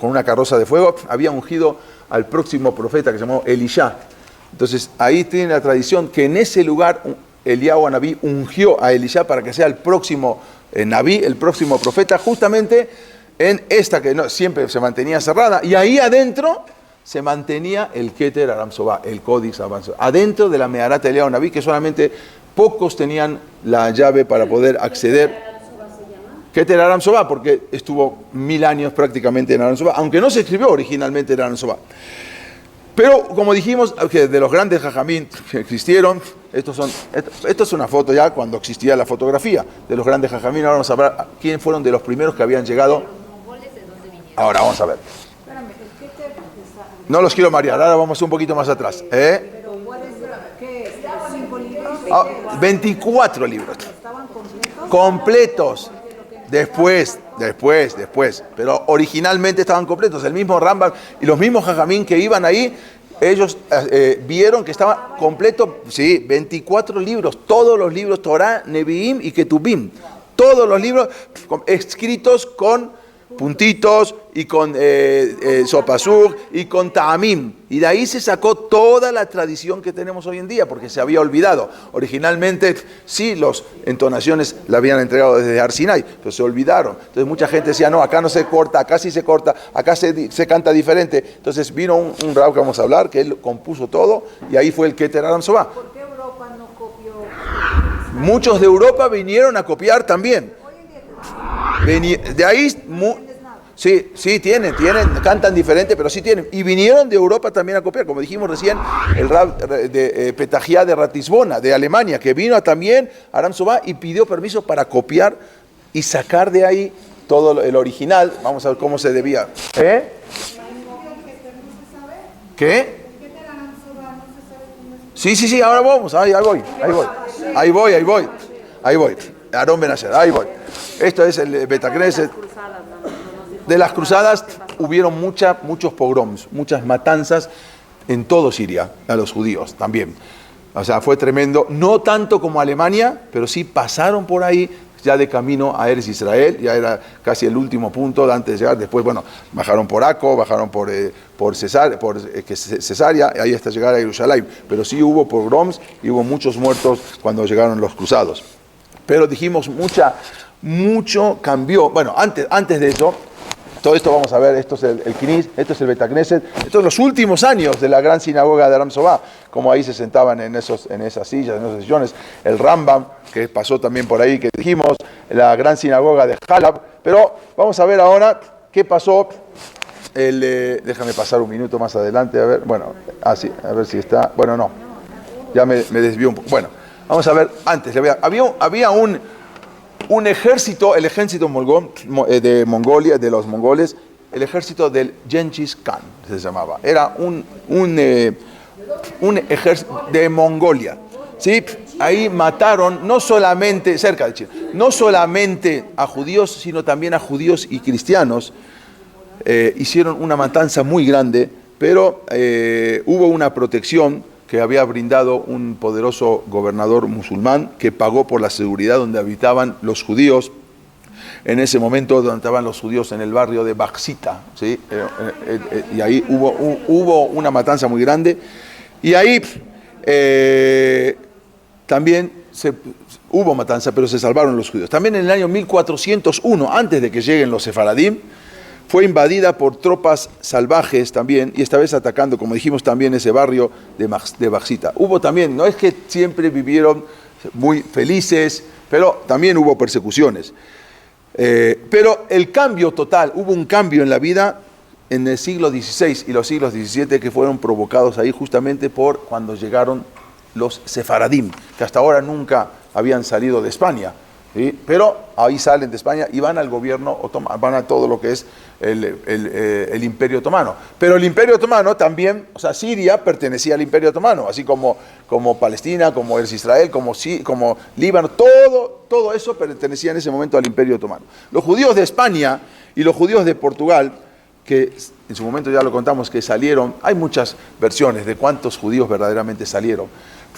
con una carroza de fuego, había ungido al próximo profeta que se llamó Elisha. Entonces ahí tiene la tradición que en ese lugar Eliyahu Hanabí ungió a Elisha para que sea el próximo Nabí, el próximo profeta, justamente en esta que siempre se mantenía cerrada, y ahí adentro se mantenía el Keter Aram Sobá, el Códice Aram Sobá, adentro de la Meharat Eliyahu Hanabí, que solamente pocos tenían la llave para poder acceder. Keter Aram Sobá, porque estuvo 1000 años prácticamente en Aram Sobá, aunque no se escribió originalmente en Aram Sobá. Pero como dijimos, que de los grandes jajamín que existieron, esto es una foto ya cuando existía la fotografía de los grandes jajamín. Ahora vamos a ver quiénes fueron de los primeros que habían llegado. Ahora vamos a ver. No los quiero marear, ahora vamos un poquito más atrás. 24 libros. Completos. Después. Pero originalmente estaban completos. El mismo Rambam y los mismos jajamín que iban ahí, ellos vieron que estaba completo. Sí, 24 libros. Todos los libros, Torah, Nevi'im y Ketubim. Todos los libros escritos con puntitos y con sopasuk y con ta'amim. Y de ahí se sacó toda la tradición que tenemos hoy en día, porque se había olvidado. Originalmente sí, las entonaciones la habían entregado desde Har Sinai, pero se olvidaron. Entonces mucha gente decía, no, acá no se corta, acá sí se corta, acá se canta diferente. Entonces vino un rab que vamos a hablar, que él compuso todo, y ahí fue el Keter Aram Sobá. ¿Por qué Europa no copió? Muchos de Europa vinieron a copiar también. De ahí, sí, tienen, cantan diferente, pero sí tienen. Y vinieron de Europa también a copiar, como dijimos recién, el rab de Petahía de Ratisbona, de Alemania, que vino también a Aram Sobá y pidió permiso para copiar y sacar de ahí todo el original. Vamos a ver cómo se debía. ¿Qué? Sí, ahora vamos, ahí voy. Aarón Ben-Asher, ahí voy. Esto es el Betacneset. De las cruzadas hubieron muchos pogroms, muchas matanzas en todo Siria, a los judíos también. O sea, fue tremendo, no tanto como Alemania, pero sí pasaron por ahí, ya de camino a Eretz Israel, ya era casi el último punto antes de llegar. Después, bueno, bajaron por Aco, bajaron por Cesarea, ahí hasta llegar a Jerusalén. Pero sí hubo pogroms y hubo muchos muertos cuando llegaron los cruzados. Pero dijimos, mucho cambió. Bueno, antes de eso, todo esto vamos a ver, esto es el Knis, esto es el Betacneset, estos son los últimos años de la gran sinagoga de Aram Sobá, como ahí se sentaban en esas sillas, en esos sillones, el Rambam, que pasó también por ahí, que dijimos, la gran sinagoga de Halab. Pero vamos a ver ahora qué pasó. Déjame pasar un minuto más adelante, a ver, bueno, sí, a ver si está, bueno, no, ya me desvío un poco. Bueno, vamos a ver, antes, había un ejército, el ejército de Mongolia, de los mongoles, el ejército del Genghis Khan se llamaba. Era un ejército de Mongolia. ¿Sí? Ahí mataron no solamente, cerca de China, no solamente a judíos, sino también a judíos y cristianos. Hicieron una matanza muy grande, pero hubo una protección que había brindado un poderoso gobernador musulmán que pagó por la seguridad donde habitaban los judíos. En ese momento donde estaban los judíos en el barrio de Baksita, ¿sí? Y ahí hubo una matanza muy grande. Y ahí también hubo matanza, pero se salvaron los judíos. También en el año 1401, antes de que lleguen los sefaradim, fue invadida por tropas salvajes también, y esta vez atacando, como dijimos, también ese barrio de Baksita. Hubo también, no es que siempre vivieron muy felices, pero también hubo persecuciones. Pero el cambio total, hubo un cambio en la vida en el siglo XVI y los siglos XVII que fueron provocados ahí justamente por cuando llegaron los sefaradim, que hasta ahora nunca habían salido de España. ¿Sí? Pero ahí salen de España y van al gobierno otomano, van a todo lo que es el Imperio Otomano. Pero el Imperio Otomano también, o sea, Siria pertenecía al Imperio Otomano, así como Palestina, como Israel, como Líbano, todo eso pertenecía en ese momento al Imperio Otomano. Los judíos de España y los judíos de Portugal, que en su momento ya lo contamos, que salieron, hay muchas versiones de cuántos judíos verdaderamente salieron,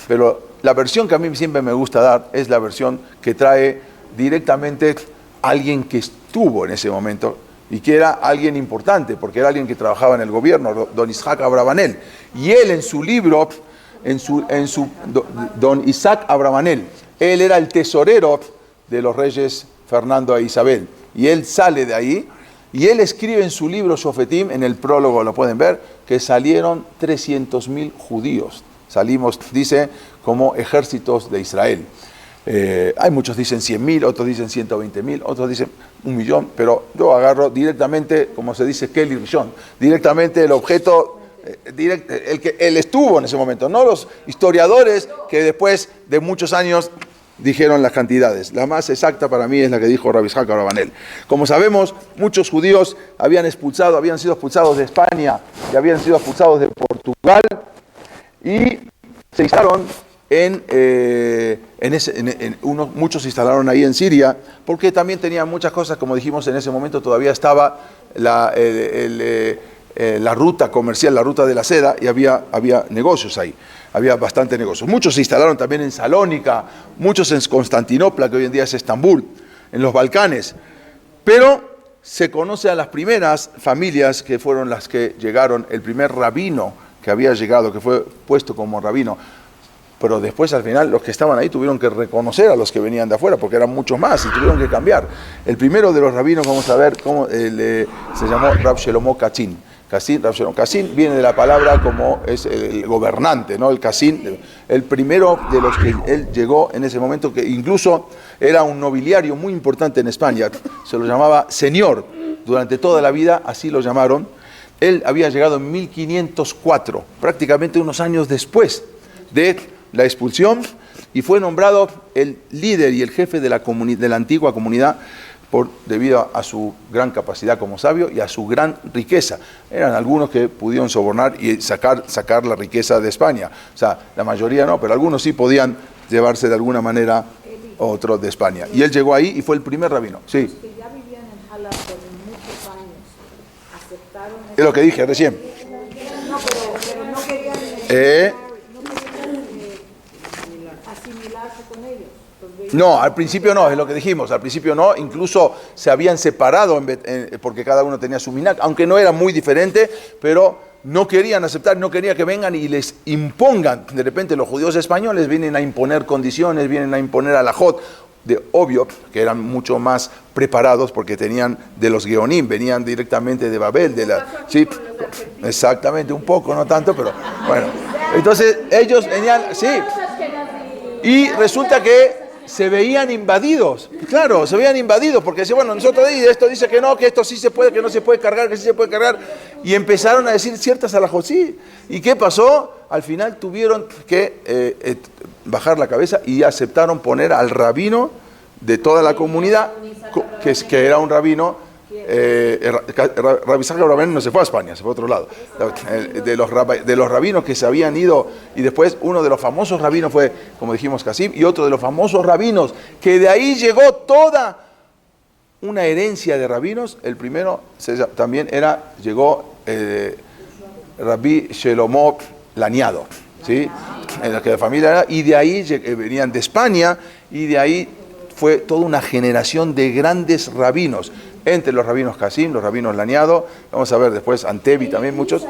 pero la versión que a mí siempre me gusta dar es la versión que trae directamente alguien que estuvo en ese momento y que era alguien importante, porque era alguien que trabajaba en el gobierno, don Isaac Abravanel. Y él en su libro, don Isaac Abravanel, él era el tesorero de los reyes Fernando e Isabel. Y él sale de ahí y él escribe en su libro Shofetim, en el prólogo lo pueden ver, que salieron 300.000 judíos. Salimos, dice, como ejércitos de Israel. Hay muchos dicen 100.000, otros dicen 120.000, otros dicen 1.000.000, pero yo agarro directamente, como se dice, Kelly Rishon, directamente el objeto, el que él estuvo en ese momento, no los historiadores que después de muchos años dijeron las cantidades. La más exacta para mí es la que dijo Rabbi Isaac Abravanel. Como sabemos, muchos judíos habían sido expulsados de España y habían sido expulsados de Portugal, y se instalaron muchos se instalaron ahí en Siria, porque también tenían muchas cosas, como dijimos, en ese momento todavía estaba la ruta comercial, la ruta de la seda, y había negocios ahí, había bastante negocios. Muchos se instalaron también en Salónica, muchos en Constantinopla, que hoy en día es Estambul, en los Balcanes. Pero se conoce a las primeras familias que fueron las que llegaron, el primer rabino que había llegado, que fue puesto como rabino. Pero después, al final, los que estaban ahí tuvieron que reconocer a los que venían de afuera, porque eran muchos más y tuvieron que cambiar. El primero de los rabinos, vamos a ver cómo se llamó Rab Shelomo Kachin. Kachin viene de la palabra como es el gobernante, ¿no? El Kachin, el primero de los que él llegó en ese momento, que incluso era un nobiliario muy importante en España. Se lo llamaba señor durante toda la vida, así lo llamaron. Él había llegado en 1504, prácticamente unos años después de la expulsión, y fue nombrado el líder y el jefe de la antigua comunidad debido a su gran capacidad como sabio y a su gran riqueza. Eran algunos que pudieron sobornar y sacar la riqueza de España. O sea, la mayoría no, pero algunos sí podían llevarse de alguna manera otro de España. Y él llegó ahí y fue el primer rabino. Sí. Los que ya vivían en Jalapa por muchos años aceptaron... Es lo que dije recién. No, pero no querían... asimilarse con ellos. No, al principio no, es lo que dijimos, al principio no, incluso se habían separado porque cada uno tenía su minac, aunque no era muy diferente, pero no querían aceptar, no querían que vengan y les impongan. De repente los judíos españoles vienen a imponer condiciones, vienen a imponer alajot, obvio que eran mucho más preparados porque tenían de los Geonim, venían directamente de Babel, sí, exactamente, un poco, no tanto, pero bueno. Entonces ellos venían, sí, y resulta que se veían invadidos, claro, se veían invadidos, porque decían, bueno, nosotros esto dice que no, que esto sí se puede, que no se puede cargar, que sí se puede cargar, y empezaron a decir ciertas alajot, sí. ¿Y qué pasó? Al final tuvieron que bajar la cabeza y aceptaron poner al rabino de toda la comunidad, que era un rabino. Rabbi Isaac Abraham no se fue a España, se fue a otro lado. De los rabinos que se habían ido, y después uno de los famosos rabinos fue, como dijimos, Kassim, y otro de los famosos rabinos, que de ahí llegó toda una herencia de rabinos. El primero también llegó Rabbi Shelomo Laniado, ¿sí? En la que la familia era, y de ahí venían de España, y de ahí fue toda una generación de grandes rabinos. Entre los rabinos Kassim, los rabinos Laniado, vamos a ver después Antebi también, muchos,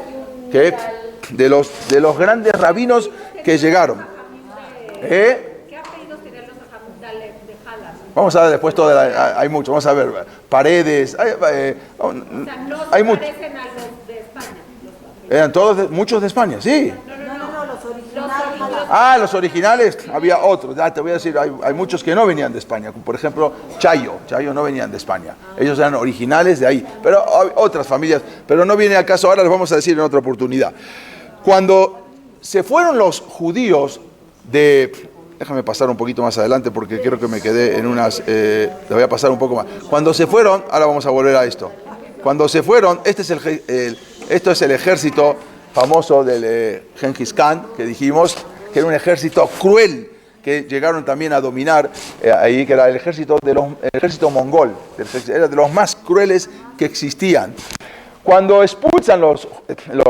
que de los grandes rabinos que llegaron. ¿Qué apellidos tenían los de Jalas? Vamos a ver después hay muchos, vamos a ver, Paredes, hay muchos. Parecen a los de España. Eran todos, muchos de España, sí. No, los originales. Los originales, había otros, te voy a decir, hay muchos que no venían de España, como por ejemplo Chayo no venían de España, ellos eran originales de ahí, pero hay otras familias, pero no viene al caso, ahora les vamos a decir en otra oportunidad. Cuando se fueron los judíos déjame pasar un poquito más adelante porque creo que me quedé en unas, le voy a pasar un poco más. Cuando se fueron, ahora vamos a volver a esto, cuando se fueron, esto es el ejército famoso del Genghis Khan, que dijimos que era un ejército cruel, que llegaron también a dominar ahí, que era el ejército mongol, era de los más crueles que existían. Cuando expulsan los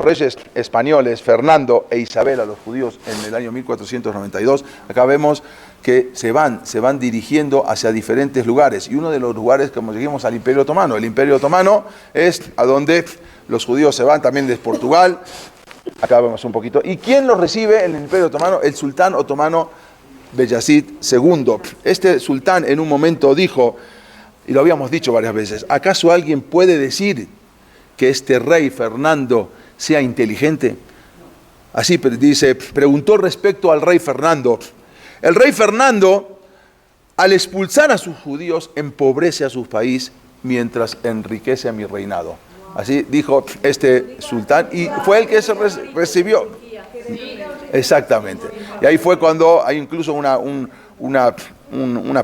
reyes españoles, Fernando e Isabel, a los judíos en el año 1492, acá vemos que se van dirigiendo hacia diferentes lugares, y uno de los lugares, como dijimos, al Imperio Otomano. El Imperio Otomano es a donde los judíos se van, también de Portugal. Acá vemos un poquito. ¿Y quién los recibe en el Imperio Otomano? El sultán otomano Beyazid II. Este sultán en un momento dijo, y lo habíamos dicho varias veces, ¿acaso alguien puede decir que este rey Fernando sea inteligente? Así dice, preguntó respecto al rey Fernando. El rey Fernando, al expulsar a sus judíos, empobrece a su país mientras enriquece a mi reinado. Así dijo este sultán, y fue el que se recibió. Exactamente. Y ahí fue cuando hay incluso una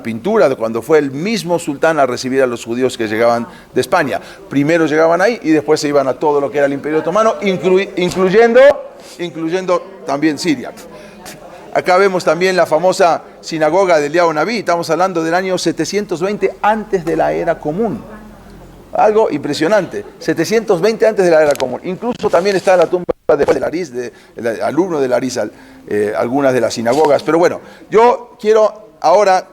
pintura de cuando fue el mismo sultán a recibir a los judíos que llegaban de España. Primero llegaban ahí y después se iban a todo lo que era el Imperio Otomano, incluyendo también Siria. Acá vemos también la famosa sinagoga de Eliyahu Naví. Estamos hablando del año 720 antes de la era común. Algo impresionante, 720 antes de la era común. Incluso también está la tumba de Laris, del alumno de Laris, algunas de las sinagogas. Pero bueno, yo quiero ahora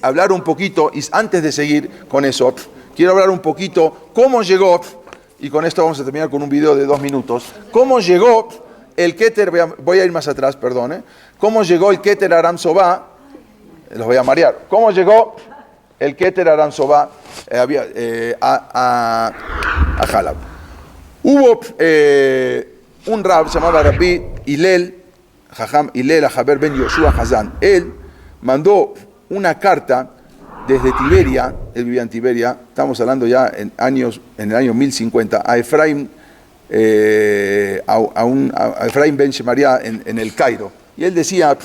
hablar un poquito, y antes de seguir con eso, quiero hablar un poquito cómo llegó, y con esto vamos a terminar con un video de 2 minutos, cómo llegó el Keter, voy a ir más atrás, perdón, cómo llegó el Keter Aram Sobá, los voy a marear, cómo llegó el Keter Aram Sobá a Jalab. Hubo un rab, se llamaba Rabbi Hillel, Jajam Hillel Haber Ben Yoshua Hazan. Él mandó una carta desde Tiberia, él vivía en Tiberia, estamos hablando ya en el año 1050, a Efraim, a Efraim Ben Shemaria en el Cairo. Y él decía,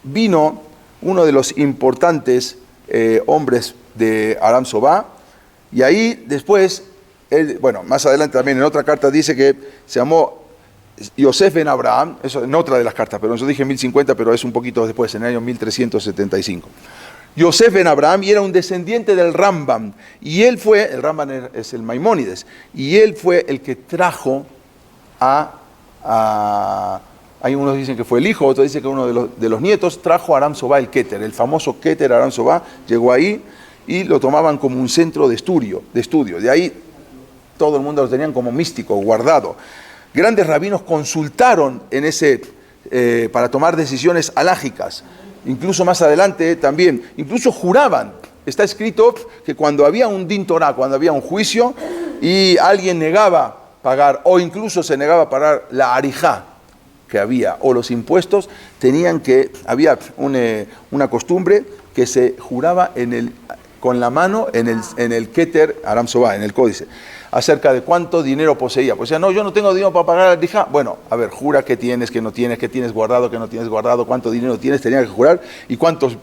vino uno de los importantes hombres de Aram Sobá, y ahí después, él, bueno, más adelante también en otra carta dice que se llamó Yosef ben Abraham, eso en otra de las cartas, pero yo dije 1050, pero es un poquito después, en el año 1375. Yosef ben Abraham, y era un descendiente del Rambam, y él fue, el Rambam es el Maimónides, y él fue el que trajo hay unos dicen que fue el hijo, otros dicen que uno de los nietos trajo a Aram Sobá el Keter, el famoso Keter Aram Sobá, llegó ahí y lo tomaban como un centro de estudio. De ahí todo el mundo lo tenían como místico, guardado. Grandes rabinos consultaron en para tomar decisiones halágicas. Incluso más adelante también, incluso juraban. Está escrito que cuando había un din Torah, cuando había un juicio y alguien negaba pagar o incluso se negaba a pagar la arijá que había o los impuestos, había una costumbre que se juraba con la mano en el Keter Aram Sobá, en el códice, acerca de cuánto dinero poseía. Pues ya no, yo no tengo dinero para pagar la arijá. Bueno, a ver, jura que tienes, que no tienes, que tienes guardado, que no tienes guardado, cuánto dinero tienes, tenía que jurar, y cuántos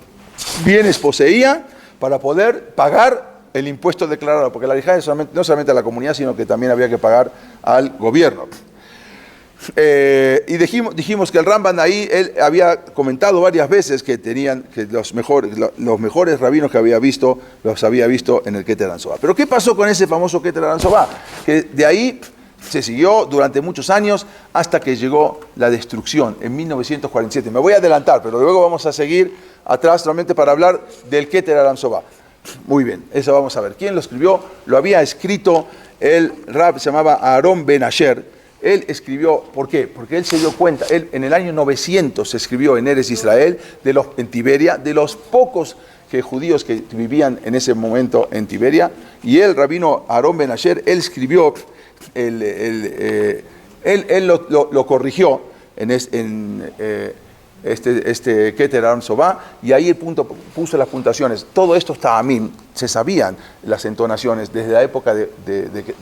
bienes poseía para poder pagar el impuesto declarado, porque la arijá no solamente a la comunidad, sino que también había que pagar al gobierno. Y dijimos que el Rambam ahí, él había comentado varias veces que los mejores rabinos que había visto, los había visto en el Keter Aram Sobá. Pero ¿qué pasó con ese famoso Keter Aram Sobá? Que de ahí se siguió durante muchos años hasta que llegó la destrucción en 1947. Me voy a adelantar, pero luego vamos a seguir atrás solamente para hablar del Keter Aram Sobá. Muy bien, eso vamos a ver. ¿Quién lo escribió? Lo había escrito el rab, se llamaba Aarón Ben Asher. Él escribió, ¿por qué? Porque él se dio cuenta, él en el año 900 se escribió en Eretz Israel, en Tiberia, de los pocos judíos que vivían en ese momento en Tiberia, y el rabino Aarón Ben Asher, él escribió, él lo corrigió en este Keter Aram Sobá, y ahí puso las puntuaciones. Todo esto está a mí, se sabían las entonaciones desde la época de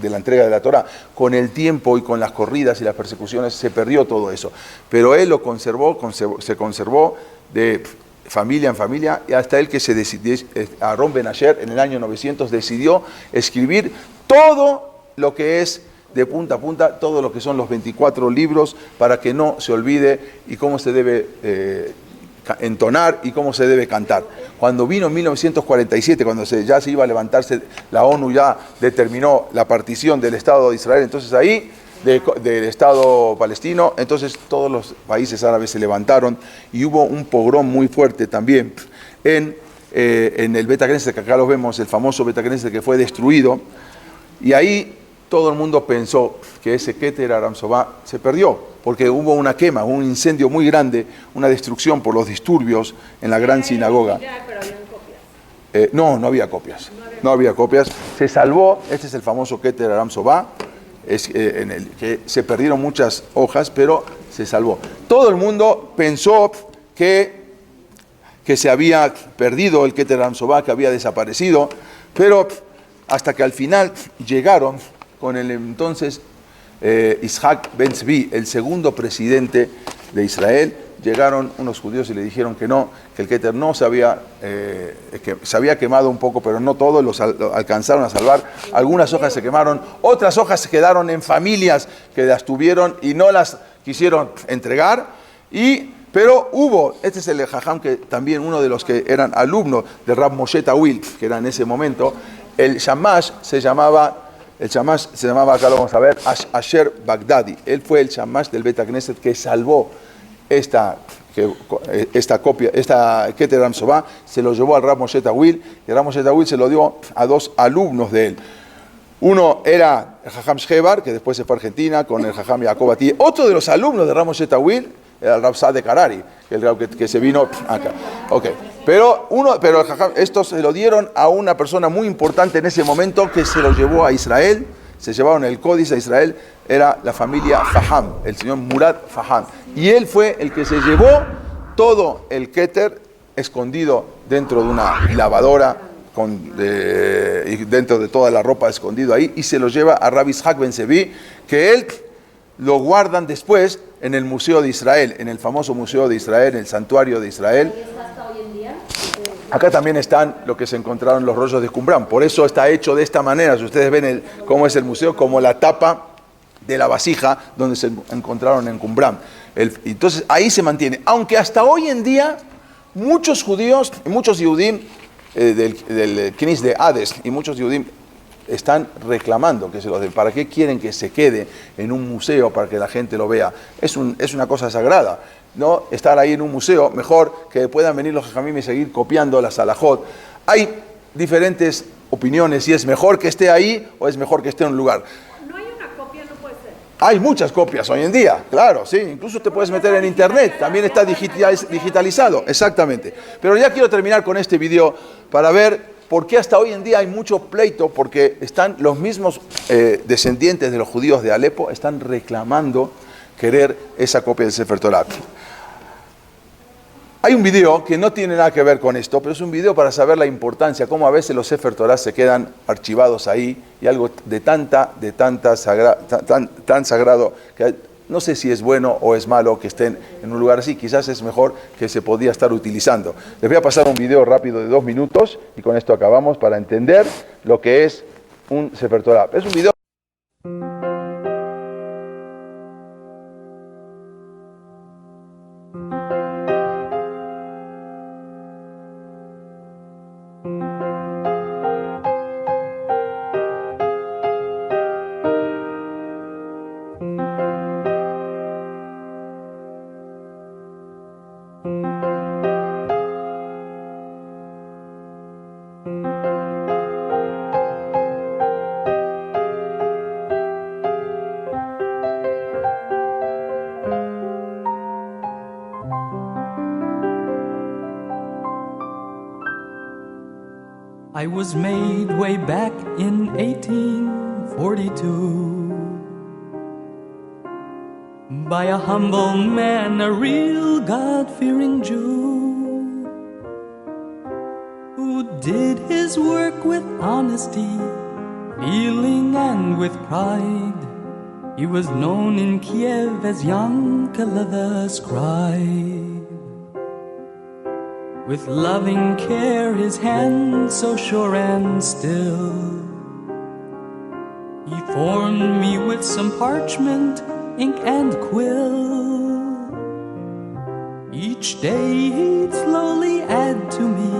la entrega de la Torá. Con el tiempo y con las corridas y las persecuciones se perdió todo eso, pero él lo se conservó de familia en familia, y hasta él que se decidió, Aarón Ben Asher, en el año 900 decidió escribir todo lo que es de punta a punta, todo lo que son los 24 libros, para que no se olvide y cómo se debe entonar y cómo se debe cantar. Cuando vino en 1947, cuando ya se iba a levantarse, la ONU ya determinó la partición del Estado de Israel, entonces ahí, del Estado palestino, entonces todos los países árabes se levantaron y hubo un pogrom muy fuerte también en el Bet HaKnesset, que acá lo vemos, el famoso Bet HaKnesset que fue destruido, y ahí todo el mundo pensó que ese Keter Aram Sobá se perdió, porque hubo una quema, un incendio muy grande, una destrucción por los disturbios en la gran sinagoga. Pero habían copias. No había copias. No había copias. Se salvó, este es el famoso Keter Aram Sobá, en el que se perdieron muchas hojas, pero se salvó. Todo el mundo pensó que se había perdido el Keter Aram Sobá, que había desaparecido, pero hasta que al final llegaron con el entonces Yitzhak Ben Tzvi, el segundo presidente de Israel, llegaron unos judíos y le dijeron que no, que el Keter no que se había quemado un poco, pero no todo, lo alcanzaron a salvar. Algunas hojas se quemaron, otras hojas se quedaron en familias que las tuvieron y no las quisieron entregar, pero este es el jajam que también uno de los que eran alumnos de Rab Moshe Tawil, que era en ese momento, el shamash se llamaba, acá lo vamos a ver, Asher Baghdadi. Él fue el shamash del Bet HaKnesset que salvó esta esta Keter Ramsová, se lo llevó al Rav Moshe Tawil, y Rav Moshe Tawil se lo dio a dos alumnos de él. Uno era el Jajam Shebar, que después se fue a Argentina con el Jajam Yaakov Ati. Otro de los alumnos de Rav Moshe Tawil era el Rav Saad Harari, que se vino acá. Okay. Pero el Jajam, estos se lo dieron a una persona muy importante en ese momento que se lo llevó a Israel. Se llevaron el códice a Israel, era la familia Faham, el señor Murad Faham. Y él fue el que se llevó todo el Keter escondido dentro de una lavadora, y dentro de toda la ropa escondido ahí, y se lo lleva a Rabbi Ishak Ben Sevi, que él lo guardan después en el Museo de Israel, en el famoso Museo de Israel, en el Santuario de Israel. ¿Y está hasta hoy en día? Acá también están lo que se encontraron los rollos de Qumran. Por eso está hecho de esta manera. Si ustedes ven cómo es el museo, como la tapa de la vasija donde se encontraron en Qumran. Entonces ahí se mantiene. Aunque hasta hoy en día muchos judíos, muchos Yehudim del Knis de Hades y muchos Yehudim están reclamando que se los den. ¿Para qué quieren que se quede en un museo para que la gente lo vea? Es una cosa sagrada, ¿no? Estar ahí en un museo, mejor que puedan venir los jajamim y seguir copiando la salahot. Hay diferentes opiniones, si es mejor que esté ahí o es mejor que esté en un lugar. No hay una copia, no puede ser. Hay muchas copias hoy en día, claro, sí, incluso te puedes meter en internet, también está digitalizado, exactamente. Pero ya quiero terminar con este video para ver por qué hasta hoy en día hay mucho pleito, porque están los mismos descendientes de los judíos de Alepo, están reclamando querer esa copia del Sefer Torah. Hay un video que no tiene nada que ver con esto, pero es un video para saber la importancia, cómo a veces los Sefer Torah se quedan archivados ahí, y algo tan sagrado, que no sé si es bueno o es malo que estén en un lugar así, quizás es mejor que se podía estar utilizando. Les voy a pasar un video rápido de 2 minutos, y con esto acabamos, para entender lo que es un Sefer Torah. Es un video... I was made way back in 1842 by a humble man, a real God-fearing Jew, who did his work with honesty, feeling and with pride. He was known in Kiev as Yankala the Scribe. With loving care, his hand so sure and still, he formed me with some parchment, ink and quill. Each day he'd slowly add to me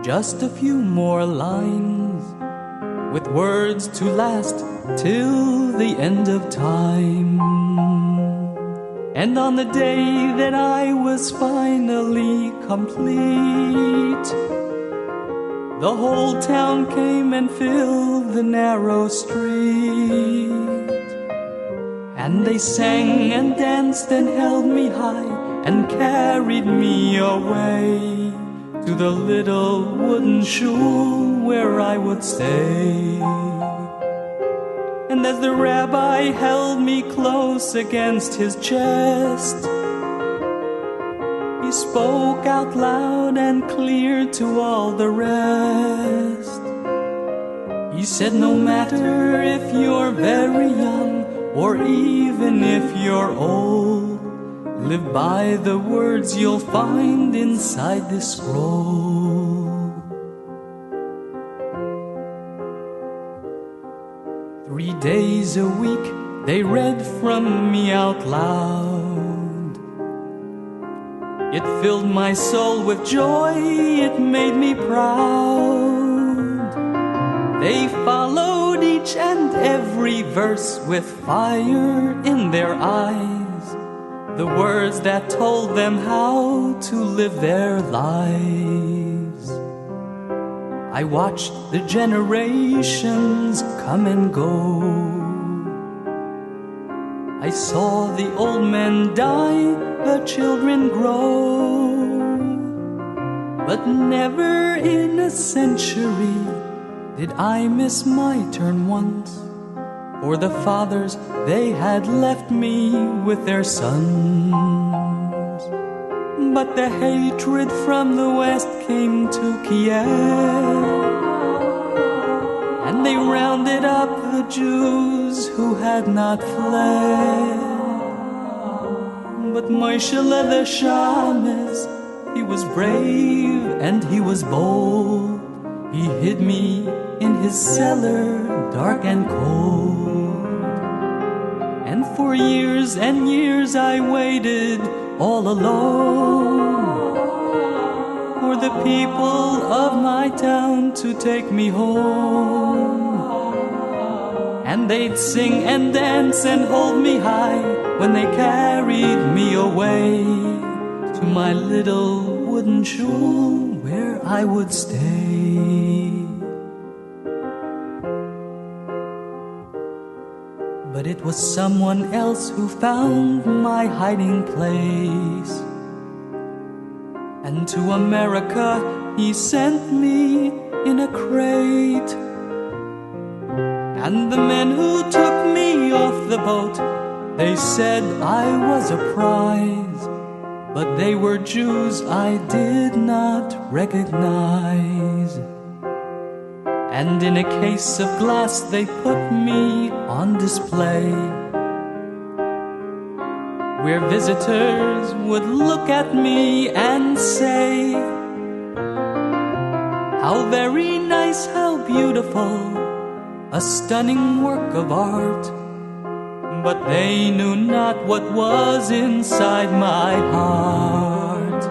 just a few more lines, with words to last till the end of time. And on the day that I was finally complete, the whole town came and filled the narrow street. And they sang and danced and held me high and carried me away to the little wooden shul where I would stay. And as the rabbi held me close against his chest, he spoke out loud and clear to all the rest. He said, no matter if you're very young or even if you're old, live by the words you'll find inside this scroll. 3 days a week they read from me out loud. It filled my soul with joy, it made me proud. They followed each and every verse with fire in their eyes. the words that told them how to live their lives. I watched the generations come and go. I saw the old men die, the children grow. But never in a century did I miss my turn once. For the fathers, they had left me with their sons. But the hatred from the west came to Kiev, and they rounded up the Jews who had not fled. But Moshe the Shames, he was brave and he was bold. He hid me in his cellar, dark and cold. And for years and years I waited all alone for the people of my town to take me home. And they'd sing and dance and hold me high when they carried me away to my little wooden shul where I would stay. But it was someone else who found my hiding place, and to America he sent me in a crate. And the men who took me off the boat, they said I was a prize, but they were Jews I did not recognize. And in a case of glass they put me on display, where visitors would look at me and say, how very nice, how beautiful, a stunning work of art. But they knew not what was inside my heart.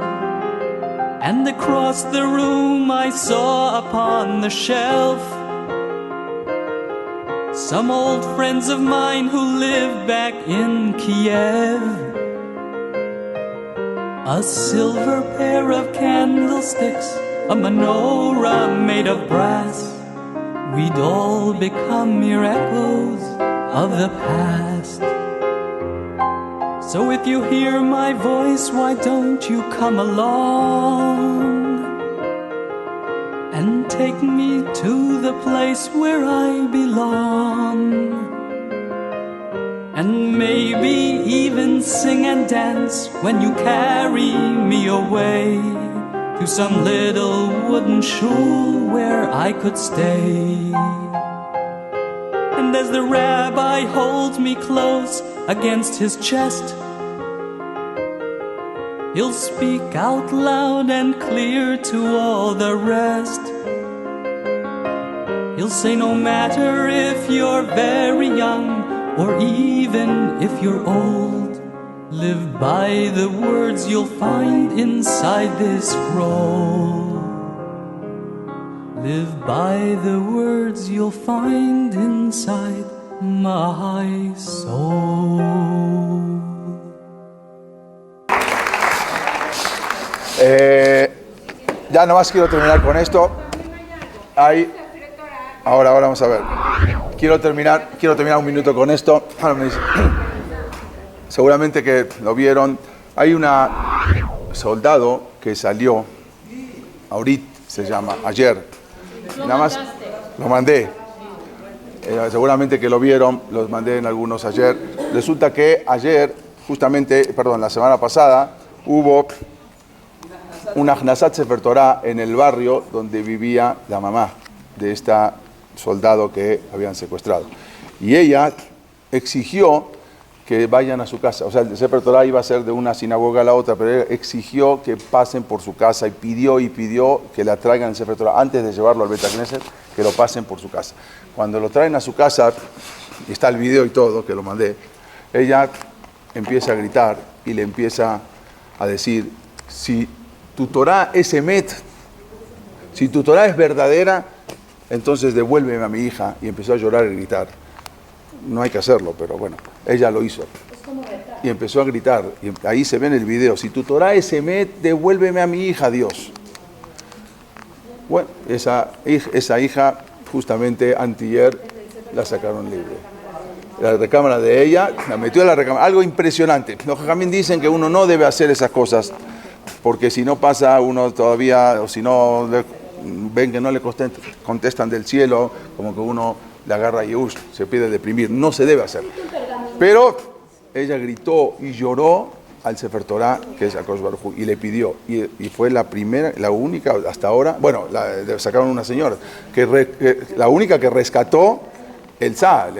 And across the room I saw upon the shelf some old friends of mine who lived back in Kiev. A silver pair of candlesticks, a menorah made of brass. We'd all become mere echoes of the past. So if you hear my voice, why don't you come along and take me to the place where I belong, and maybe even sing and dance when you carry me away to some little wooden shul where I could stay. And as the rabbi holds me close against his chest, he'll speak out loud and clear to all the rest. He'll say, no matter if you're very young or even if you're old, live by the words you'll find inside this scroll. Live by the words you'll find inside my soul. Ya nomás quiero terminar con esto. Ahora vamos a ver. Quiero terminar un minuto con esto. Seguramente que lo vieron. Hay una soldado que salió, Aurit se llama, ayer. Nada más lo mandé. Seguramente que lo vieron, los mandé en algunos ayer. Resulta que ayer, la semana pasada, hubo una Hnasat Sefer Torah en el barrio donde vivía la mamá de esta soldado que habían secuestrado. Y ella exigió que vayan a su casa. O sea, el Sefer Torah iba a ser de una sinagoga a la otra, pero ella exigió que pasen por su casa y pidió que la traigan el Sefer Torah antes de llevarlo al Bet HaKnesset, que lo pasen por su casa. Cuando lo traen a su casa, y está el video y todo, que lo mandé, ella empieza a gritar y le empieza a decir, si tu Torah es emet, si tu Torah es verdadera, entonces devuélveme a mi hija. Y empezó a llorar y gritar. No hay que hacerlo, pero bueno, ella lo hizo. Y empezó a gritar. Y ahí se ve en el video, si tu Torah es Emet, devuélveme a mi hija, Dios. Bueno, esa hija, justamente antier, la sacaron libre. La recámara de ella, la metió a la recámara. Algo impresionante. Los jajamín dicen que uno no debe hacer esas cosas, porque si no pasa, uno todavía, o si no ven que no le contestan del cielo, como que uno le agarra y se pide deprimir. No se debe hacer. Pero ella gritó y lloró al Sefer Torah, que es Akadosh Baruj Hu, y le pidió. Y fue la primera, la única, hasta ahora, bueno, sacaron una señora, la única que rescató el Tzahal,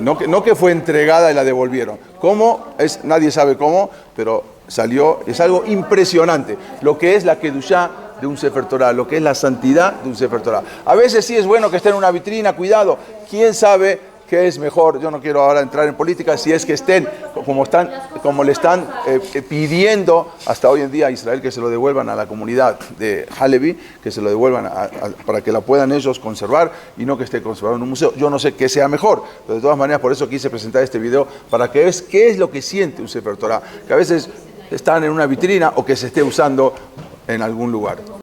no que fue entregada y la devolvieron. ¿Cómo? Nadie sabe cómo, pero salió, es algo impresionante, lo que es la Kedushá de un Sefer Torah, lo que es la santidad de un Sefer Torah. A veces sí es bueno que esté en una vitrina, cuidado, quién sabe qué es mejor. Yo no quiero ahora entrar en política, si es que estén como le están pidiendo hasta hoy en día a Israel, que se lo devuelvan a la comunidad de Halevi, que se lo devuelvan para que la puedan ellos conservar y no que esté conservado en un museo. Yo no sé qué sea mejor, pero de todas maneras por eso quise presentar este video, para que veas qué es lo que siente un Sefer Torah, que a veces están en una vitrina o que se esté usando en algún lugar.